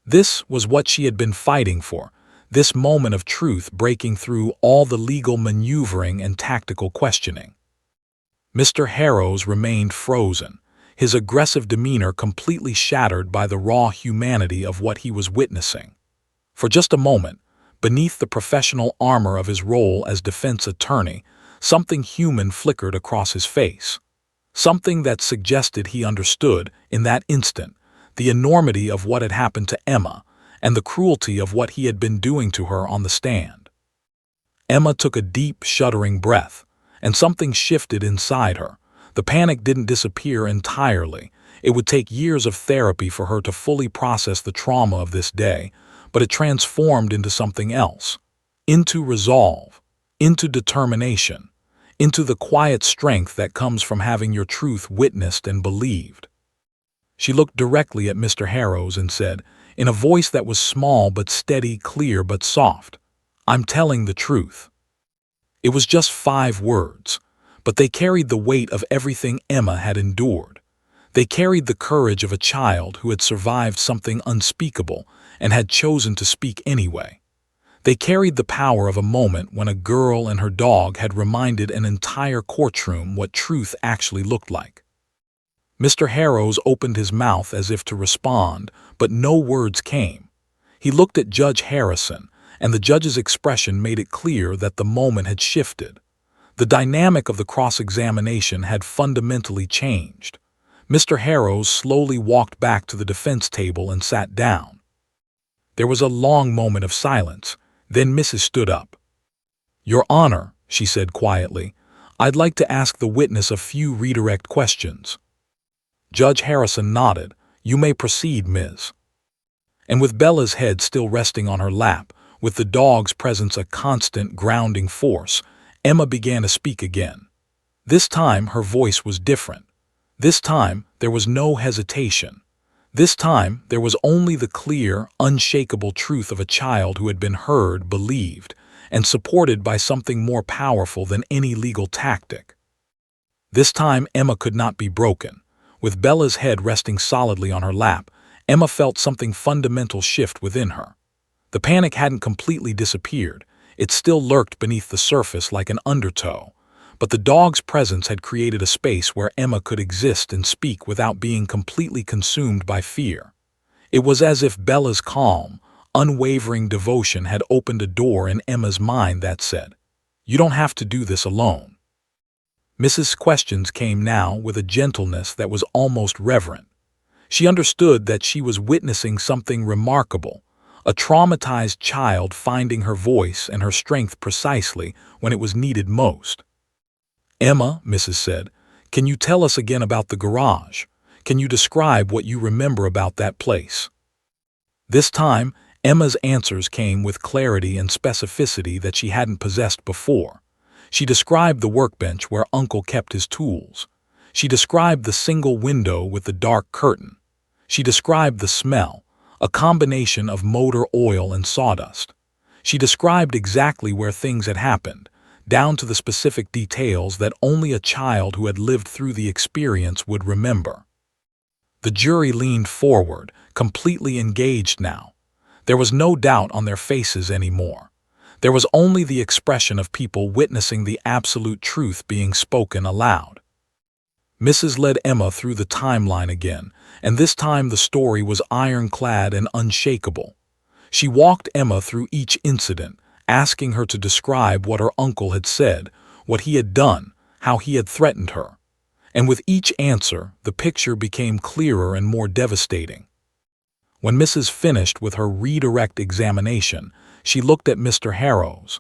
This was what she had been fighting for, this moment of truth breaking through all the legal maneuvering and tactical questioning. Mr. Harrows remained frozen, his aggressive demeanor completely shattered by the raw humanity of what he was witnessing. For just a moment, beneath the professional armor of his role as defense attorney, something human flickered across his face. Something that suggested he understood, in that instant, the enormity of what had happened to Emma and the cruelty of what he had been doing to her on the stand. Emma took a deep, shuddering breath, and something shifted inside her. The panic didn't disappear entirely. It would take years of therapy for her to fully process the trauma of this day, but it transformed into something else, into resolve, into determination, into the quiet strength that comes from having your truth witnessed and believed. She looked directly at Mr. Harrows and said, in a voice that was small but steady, clear but soft, "I'm telling the truth." It was just 5 words, but they carried the weight of everything Emma had endured. They carried the courage of a child who had survived something unspeakable and had chosen to speak anyway. They carried the power of a moment when a girl and her dog had reminded an entire courtroom what truth actually looked like. Mr. Harrows opened his mouth as if to respond, but no words came. He looked at Judge Harrison, and the judge's expression made it clear that the moment had shifted. The dynamic of the cross-examination had fundamentally changed. Mr. Harrows slowly walked back to the defense table and sat down. There was a long moment of silence. Then Mrs. stood up. "Your Honor," she said quietly, "I'd like to ask the witness a few redirect questions." Judge Harrison nodded. "You may proceed, Ms." And with Bella's head still resting on her lap, with the dog's presence a constant grounding force, Emma began to speak again. This time her voice was different. This time there was no hesitation. This time there was only the clear, unshakable truth of a child who had been heard, believed, and supported by something more powerful than any legal tactic. This time Emma could not be broken. With Bella's head resting solidly on her lap, Emma felt something fundamental shift within her. The panic hadn't completely disappeared. It still lurked beneath the surface like an undertow. But the dog's presence had created a space where Emma could exist and speak without being completely consumed by fear. It was as if Bella's calm, unwavering devotion had opened a door in Emma's mind that said, "You don't have to do this alone." Mrs. Questions came now with a gentleness that was almost reverent. She understood that she was witnessing something remarkable, a traumatized child finding her voice and her strength precisely when it was needed most. "Emma," Mrs. said, "can you tell us again about the garage? Can you describe what you remember about that place?" This time, Emma's answers came with clarity and specificity that she hadn't possessed before. She described the workbench where Uncle kept his tools. She described the single window with the dark curtain. She described the smell, a combination of motor oil and sawdust. She described exactly where things had happened, down to the specific details that only a child who had lived through the experience would remember. The jury leaned forward, completely engaged now. There was no doubt on their faces anymore. There was only the expression of people witnessing the absolute truth being spoken aloud. Mrs. led Emma through the timeline again, and this time the story was ironclad and unshakable. She walked Emma through each incident, asking her to describe what her uncle had said, what he had done, how he had threatened her. And with each answer, the picture became clearer and more devastating. When Mrs. finished with her redirect examination, she looked at Mr. Harrows.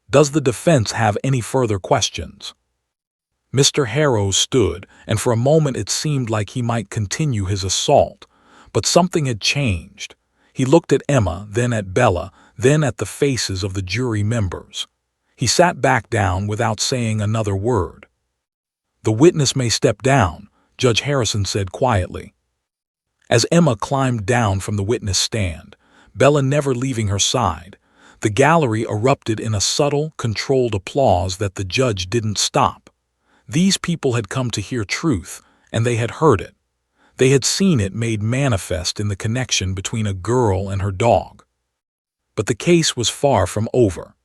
"Does the defense have any further questions?" Mr. Harrows stood, and for a moment it seemed like he might continue his assault. But something had changed. He looked at Emma, then at Bella, then at the faces of the jury members. He sat back down without saying another word. "The witness may step down," Judge Harrison said quietly. As Emma climbed down from the witness stand, Bella never leaving her side, the gallery erupted in a subtle, controlled applause that the judge didn't stop. These people had come to hear truth, and they had heard it. They had seen it made manifest in the connection between a girl and her dog. But the case was far from over.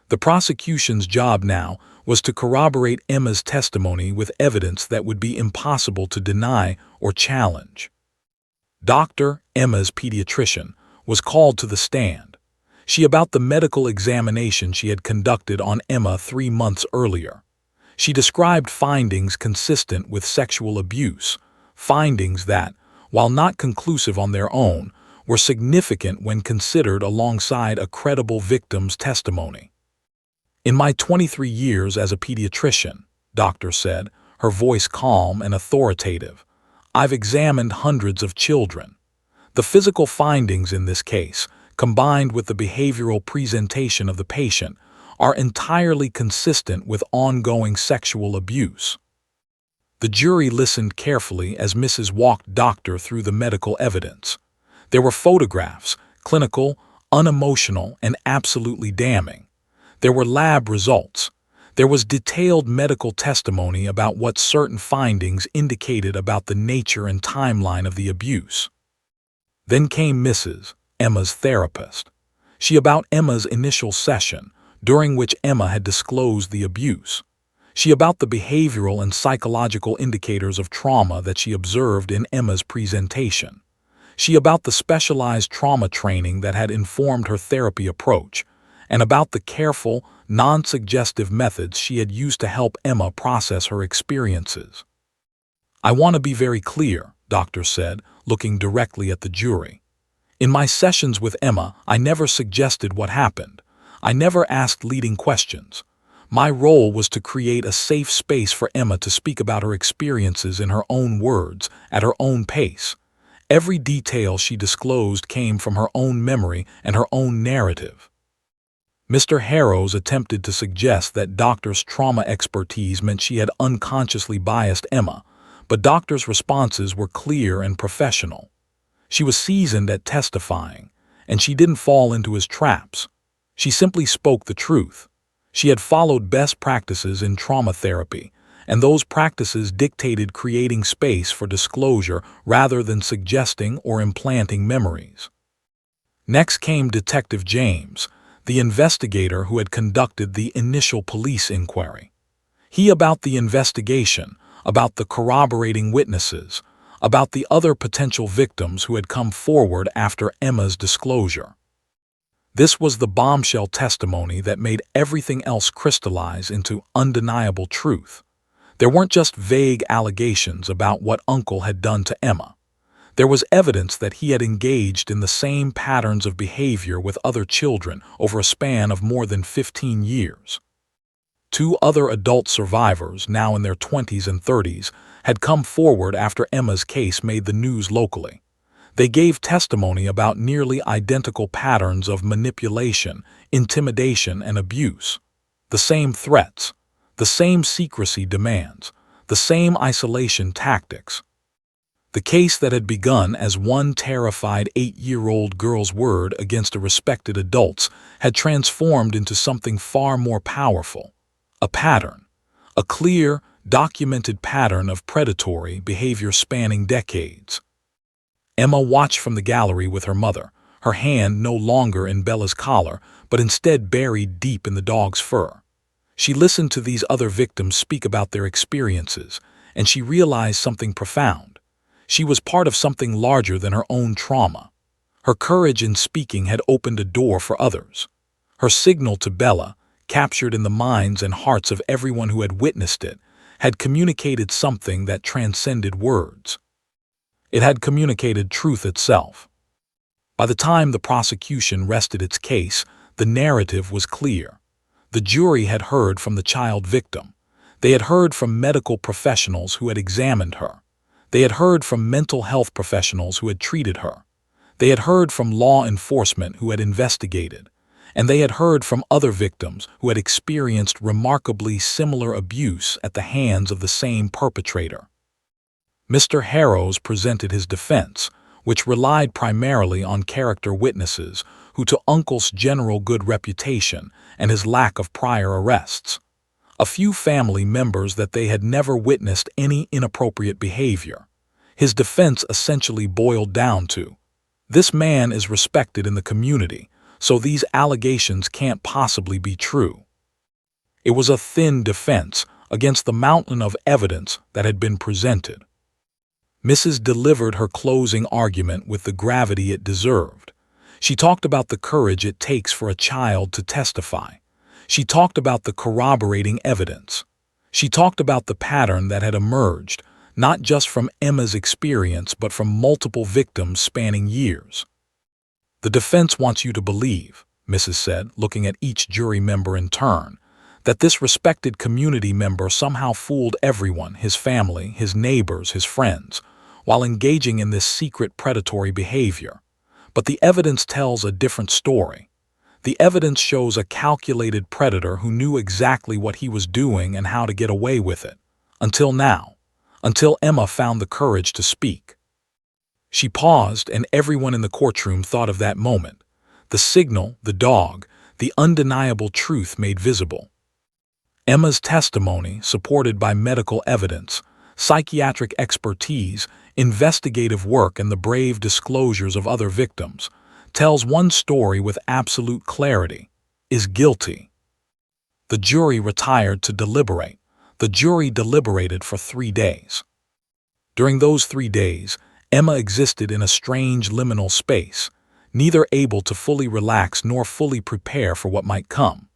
The prosecution's job now was to corroborate Emma's testimony with evidence that would be impossible to deny or challenge. Dr. Emma's pediatrician was called to the stand. She about the medical examination she had conducted on Emma 3 months earlier. She described findings consistent with sexual abuse, findings that, while not conclusive on their own, were significant when considered alongside a credible victim's testimony. "In my 23 years as a pediatrician," Doctor said, her voice calm and authoritative, "I've examined hundreds of children. The physical findings in this case, combined with the behavioral presentation of the patient, are entirely consistent with ongoing sexual abuse." The jury listened carefully as Mrs. walked Doctor through the medical evidence. There were photographs, clinical, unemotional, and absolutely damning. There were lab results. There was detailed medical testimony about what certain findings indicated about the nature and timeline of the abuse. Then came Mrs. Emma's therapist. She about Emma's initial session, during which Emma had disclosed the abuse. She about the behavioral and psychological indicators of trauma that she observed in Emma's presentation. She about the specialized trauma training that had informed her therapy approach, and about the careful, non-suggestive methods she had used to help Emma process her experiences. "I want to be very clear," Doctor said, looking directly at the jury. "In my sessions with Emma, I never suggested what happened. I never asked leading questions. My role was to create a safe space for Emma to speak about her experiences in her own words, at her own pace. Every detail she disclosed came from her own memory and her own narrative." Mr. Harrows attempted to suggest that Doctor's trauma expertise meant she had unconsciously biased Emma, but Doctor's responses were clear and professional. She was seasoned at testifying, and she didn't fall into his traps. She simply spoke the truth. She had followed best practices in trauma therapy, and those practices dictated creating space for disclosure rather than suggesting or implanting memories. Next came Detective James, the investigator who had conducted the initial police inquiry. He about the investigation, about the corroborating witnesses, about the other potential victims who had come forward after Emma's disclosure. This was the bombshell testimony that made everything else crystallize into undeniable truth. There weren't just vague allegations about what Uncle had done to Emma. There was evidence that he had engaged in the same patterns of behavior with other children over a span of more than 15 years. 2 other adult survivors, now in their 20s and 30s, had come forward after Emma's case made the news locally. They gave testimony about nearly identical patterns of manipulation, intimidation, and abuse. The same threats, the same secrecy demands, the same isolation tactics. The case that had begun as one terrified 8-year-old girl's word against a respected adult's had transformed into something far more powerful. A pattern, a clear, documented pattern of predatory behavior spanning decades. Emma watched from the gallery with her mother, her hand no longer in Bella's collar, but instead buried deep in the dog's fur. She listened to these other victims speak about their experiences, and she realized something profound. She was part of something larger than her own trauma. Her courage in speaking had opened a door for others. Her signal to Bella, captured in the minds and hearts of everyone who had witnessed it, had communicated something that transcended words. It had communicated truth itself. By the time the prosecution rested its case, the narrative was clear. The jury had heard from the child victim. They had heard from medical professionals who had examined her. They had heard from mental health professionals who had treated her. They had heard from law enforcement who had investigated. And they had heard from other victims who had experienced remarkably similar abuse at the hands of the same perpetrator. Mr. Harrows presented his defense, which relied primarily on character witnesses who to Uncle's general good reputation and his lack of prior arrests. A few family members that they had never witnessed any inappropriate behavior. His defense essentially boiled down to, this man is respected in the community, so these allegations can't possibly be true. It was a thin defense against the mountain of evidence that had been presented. Mrs. delivered her closing argument with the gravity it deserved. She talked about the courage it takes for a child to testify. She talked about the corroborating evidence. She talked about the pattern that had emerged, not just from Emma's experience but from multiple victims spanning years. The defense wants you to believe, Mrs. said, looking at each jury member in turn, that this respected community member somehow fooled everyone, his family, his neighbors, his friends, while engaging in this secret predatory behavior. But the evidence tells a different story. The evidence shows a calculated predator who knew exactly what he was doing and how to get away with it. Until now. Until Emma found the courage to speak. She paused, and everyone in the courtroom thought of that moment. The signal, the dog, the undeniable truth made visible. Emma's testimony, supported by medical evidence, psychiatric expertise, investigative work, and the brave disclosures of other victims, tells one story with absolute clarity: is guilty. The jury retired to deliberate. The jury deliberated for 3 days. During those 3 days, Emma existed in a strange liminal space, neither able to fully relax nor fully prepare for what might come.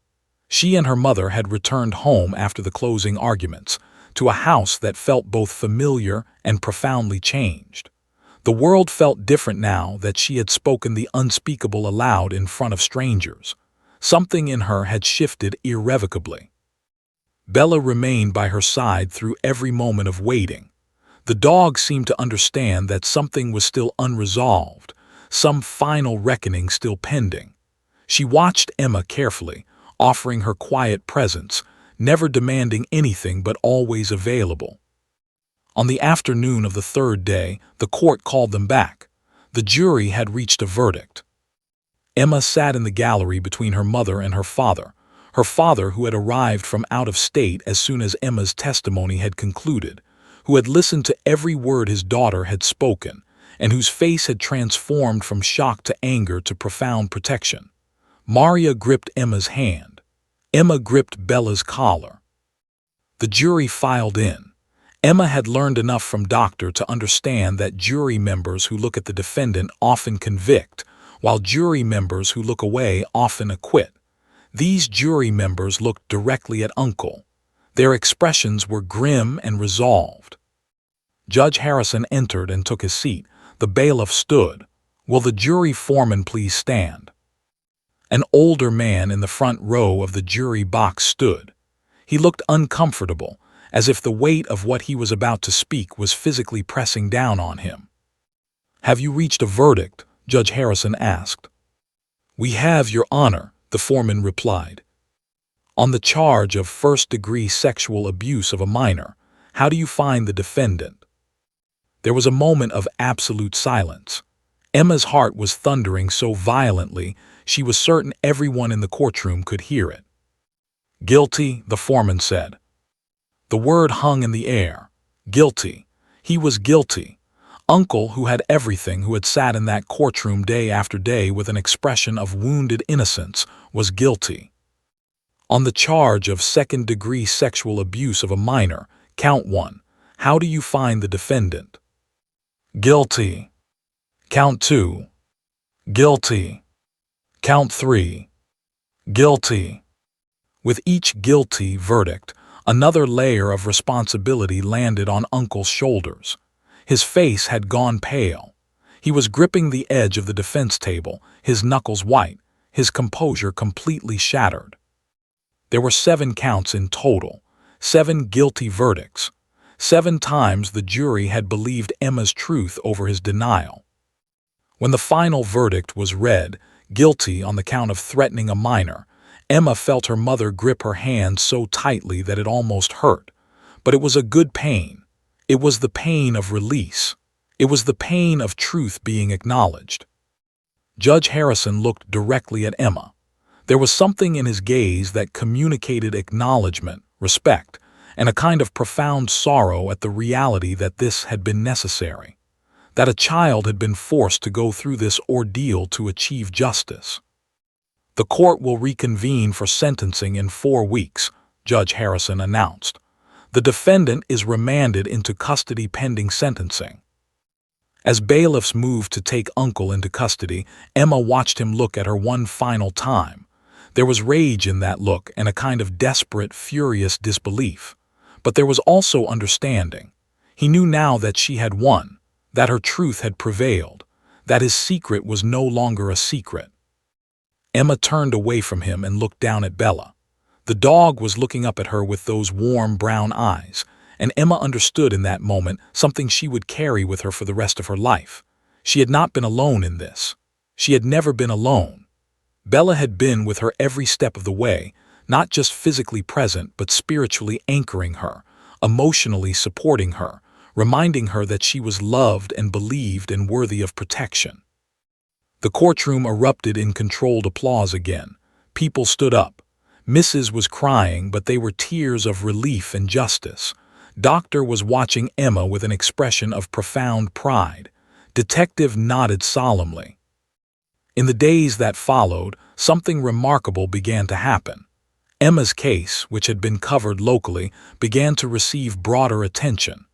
She and her mother had returned home after the closing arguments, to a house that felt both familiar and profoundly changed. The world felt different now that she had spoken the unspeakable aloud in front of strangers. Something in her had shifted irrevocably. Bella remained by her side through every moment of waiting. The dog seemed to understand that something was still unresolved, some final reckoning still pending. She watched Emma carefully, offering her quiet presence, never demanding anything but always available. On the afternoon of the 3rd day, the court called them back. The jury had reached a verdict. Emma sat in the gallery between her mother and her father who had arrived from out of state as soon as Emma's testimony had concluded, who had listened to every word his daughter had spoken, and whose face had transformed from shock to anger to profound protection. Maria gripped Emma's hand. Emma gripped Bella's collar. The jury filed in. Emma had learned enough from Doctor to understand that jury members who look at the defendant often convict, while jury members who look away often acquit. These jury members looked directly at Uncle. Their expressions were grim and resolved. Judge Harrison entered and took his seat. The bailiff stood. "Will the jury foreman please stand?" An older man in the front row of the jury box stood. He looked uncomfortable, as if the weight of what he was about to speak was physically pressing down on him. "Have you reached a verdict?" Judge Harrison asked. "We have, Your Honor," the foreman replied. "On the charge of first-degree sexual abuse of a minor, how do you find the defendant?" There was a moment of absolute silence. Emma's heart was thundering so violently she was certain everyone in the courtroom could hear it. "Guilty," the foreman said. The word hung in the air. Guilty. He was guilty. Uncle, who had everything, who had sat in that courtroom day after day with an expression of wounded innocence, was guilty. On the charge of second-degree sexual abuse of a minor, count 1. How do you find the defendant? Guilty. Count 2. Guilty. Count 3. Guilty. With each guilty verdict, another layer of responsibility landed on Uncle's shoulders. His face had gone pale. He was gripping the edge of the defense table, his knuckles white, his composure completely shattered. There were 7 counts in total, 7 guilty verdicts. 7 times the jury had believed Emma's truth over his denial. When the final verdict was read, guilty on the count of threatening a minor, Emma felt her mother grip her hand so tightly that it almost hurt. But it was a good pain. It was the pain of release. It was the pain of truth being acknowledged. Judge Harrison looked directly at Emma. There was something in his gaze that communicated acknowledgement, respect, and a kind of profound sorrow at the reality that this had been necessary, that a child had been forced to go through this ordeal to achieve justice. The court will reconvene for sentencing in 4 weeks, Judge Harrison announced. The defendant is remanded into custody pending sentencing. As bailiffs moved to take Uncle into custody, Emma watched him look at her one final time. There was rage in that look and a kind of desperate, furious disbelief. But there was also understanding. He knew now that she had won, that her truth had prevailed, that his secret was no longer a secret. Emma turned away from him and looked down at Bella. The dog was looking up at her with those warm brown eyes, and Emma understood in that moment something she would carry with her for the rest of her life. She had not been alone in this. She had never been alone. Bella had been with her every step of the way, not just physically present but spiritually anchoring her, emotionally supporting her, reminding her that she was loved and believed and worthy of protection. The courtroom erupted in controlled applause again. People stood up. Mrs. was crying, but they were tears of relief and justice. Doctor was watching Emma with an expression of profound pride. Detective nodded solemnly. In the days that followed, something remarkable began to happen. Emma's case, which had been covered locally, began to receive broader attention.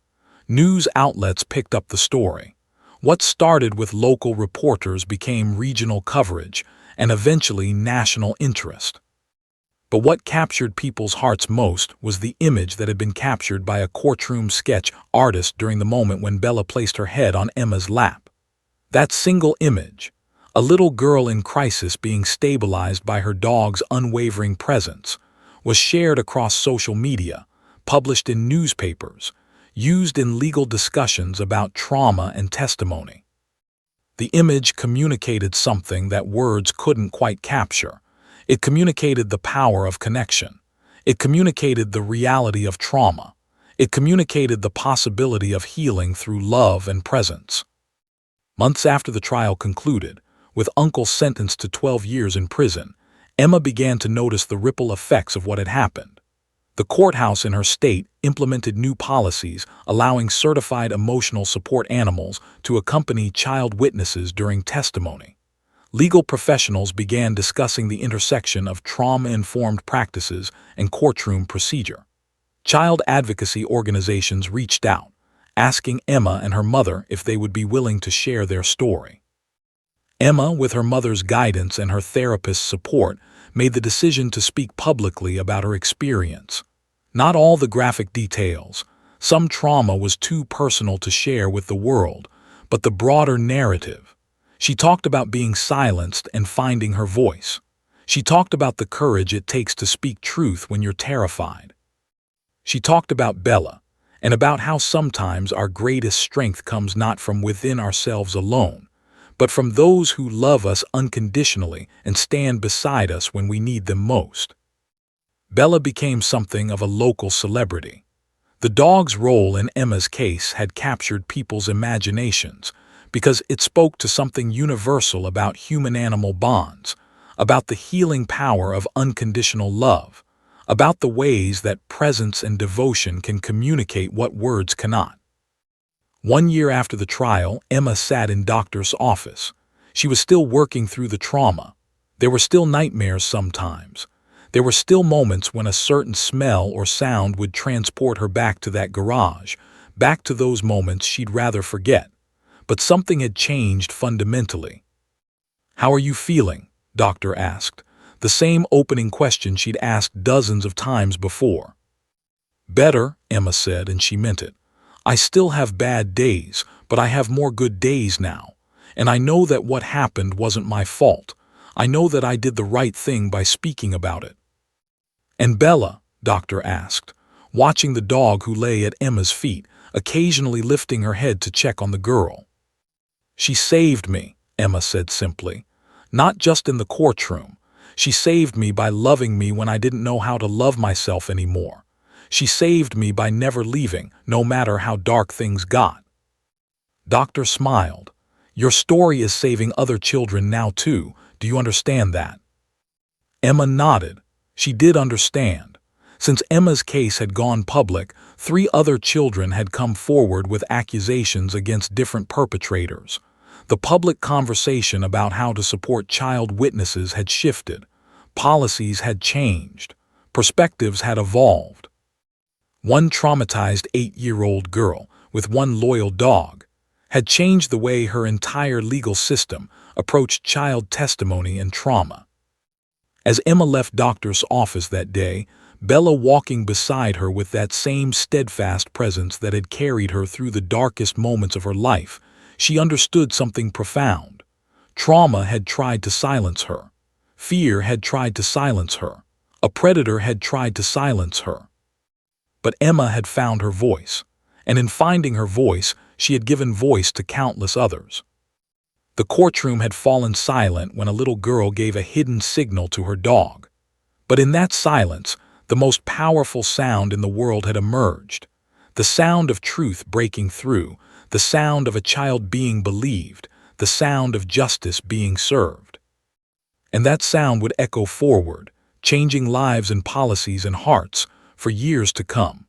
News outlets picked up the story. What started with local reporters became regional coverage and eventually national interest. But what captured people's hearts most was the image that had been captured by a courtroom sketch artist during the moment when Bella placed her head on Emma's lap. That single image, a little girl in crisis being stabilized by her dog's unwavering presence, was shared across social media, published in newspapers, used in legal discussions about trauma and testimony. The image communicated something that words couldn't quite capture. It communicated the power of connection. It communicated the reality of trauma. It communicated the possibility of healing through love and presence. Months after the trial concluded, with Uncle sentenced to 12 years in prison, Emma began to notice the ripple effects of what had happened. The courthouse in her state implemented new policies allowing certified emotional support animals to accompany child witnesses during testimony. Legal professionals began discussing the intersection of trauma-informed practices and courtroom procedure. Child advocacy organizations reached out, asking Emma and her mother if they would be willing to share their story. Emma, with her mother's guidance and her therapist's support, made the decision to speak publicly about her experience. Not all the graphic details. Some trauma was too personal to share with the world, but the broader narrative. She talked about being silenced and finding her voice. She talked about the courage it takes to speak truth when you're terrified. She talked about Bella, and about how sometimes our greatest strength comes not from within ourselves alone, but from those who love us unconditionally and stand beside us when we need them most. Bella became something of a local celebrity. The dog's role in Emma's case had captured people's imaginations because it spoke to something universal about human-animal bonds, about the healing power of unconditional love, about the ways that presence and devotion can communicate what words cannot. 1 year after the trial, Emma sat in doctor's office. She was still working through the trauma. There were still nightmares sometimes. There were still moments when a certain smell or sound would transport her back to that garage, back to those moments she'd rather forget. But something had changed fundamentally. "How are you feeling?" Doctor asked, the same opening question she'd asked dozens of times before. "Better," Emma said, and she meant it. "I still have bad days, but I have more good days now. And I know that what happened wasn't my fault. I know that I did the right thing by speaking about it." "And Bella?" Doctor asked, watching the dog who lay at Emma's feet, occasionally lifting her head to check on the girl. "She saved me," Emma said simply. "Not just in the courtroom. She saved me by loving me when I didn't know how to love myself anymore. She saved me by never leaving, no matter how dark things got." Doctor smiled. "Your story is saving other children now too. Do you understand that?" Emma nodded. She did understand. Since Emma's case had gone public, 3 other children had come forward with accusations against different perpetrators. The public conversation about how to support child witnesses had shifted. Policies had changed. Perspectives had evolved. One traumatized 8-year-old girl, with one loyal dog, had changed the way her entire legal system approached child testimony and trauma. As Emma left doctor's office that day, Bella walking beside her with that same steadfast presence that had carried her through the darkest moments of her life, she understood something profound. Trauma had tried to silence her. Fear had tried to silence her. A predator had tried to silence her. But Emma had found her voice, and in finding her voice, she had given voice to countless others. The courtroom had fallen silent when a little girl gave a hidden signal to her dog. But in that silence, the most powerful sound in the world had emerged. The sound of truth breaking through, the sound of a child being believed, the sound of justice being served. And that sound would echo forward, changing lives and policies and hearts for years to come.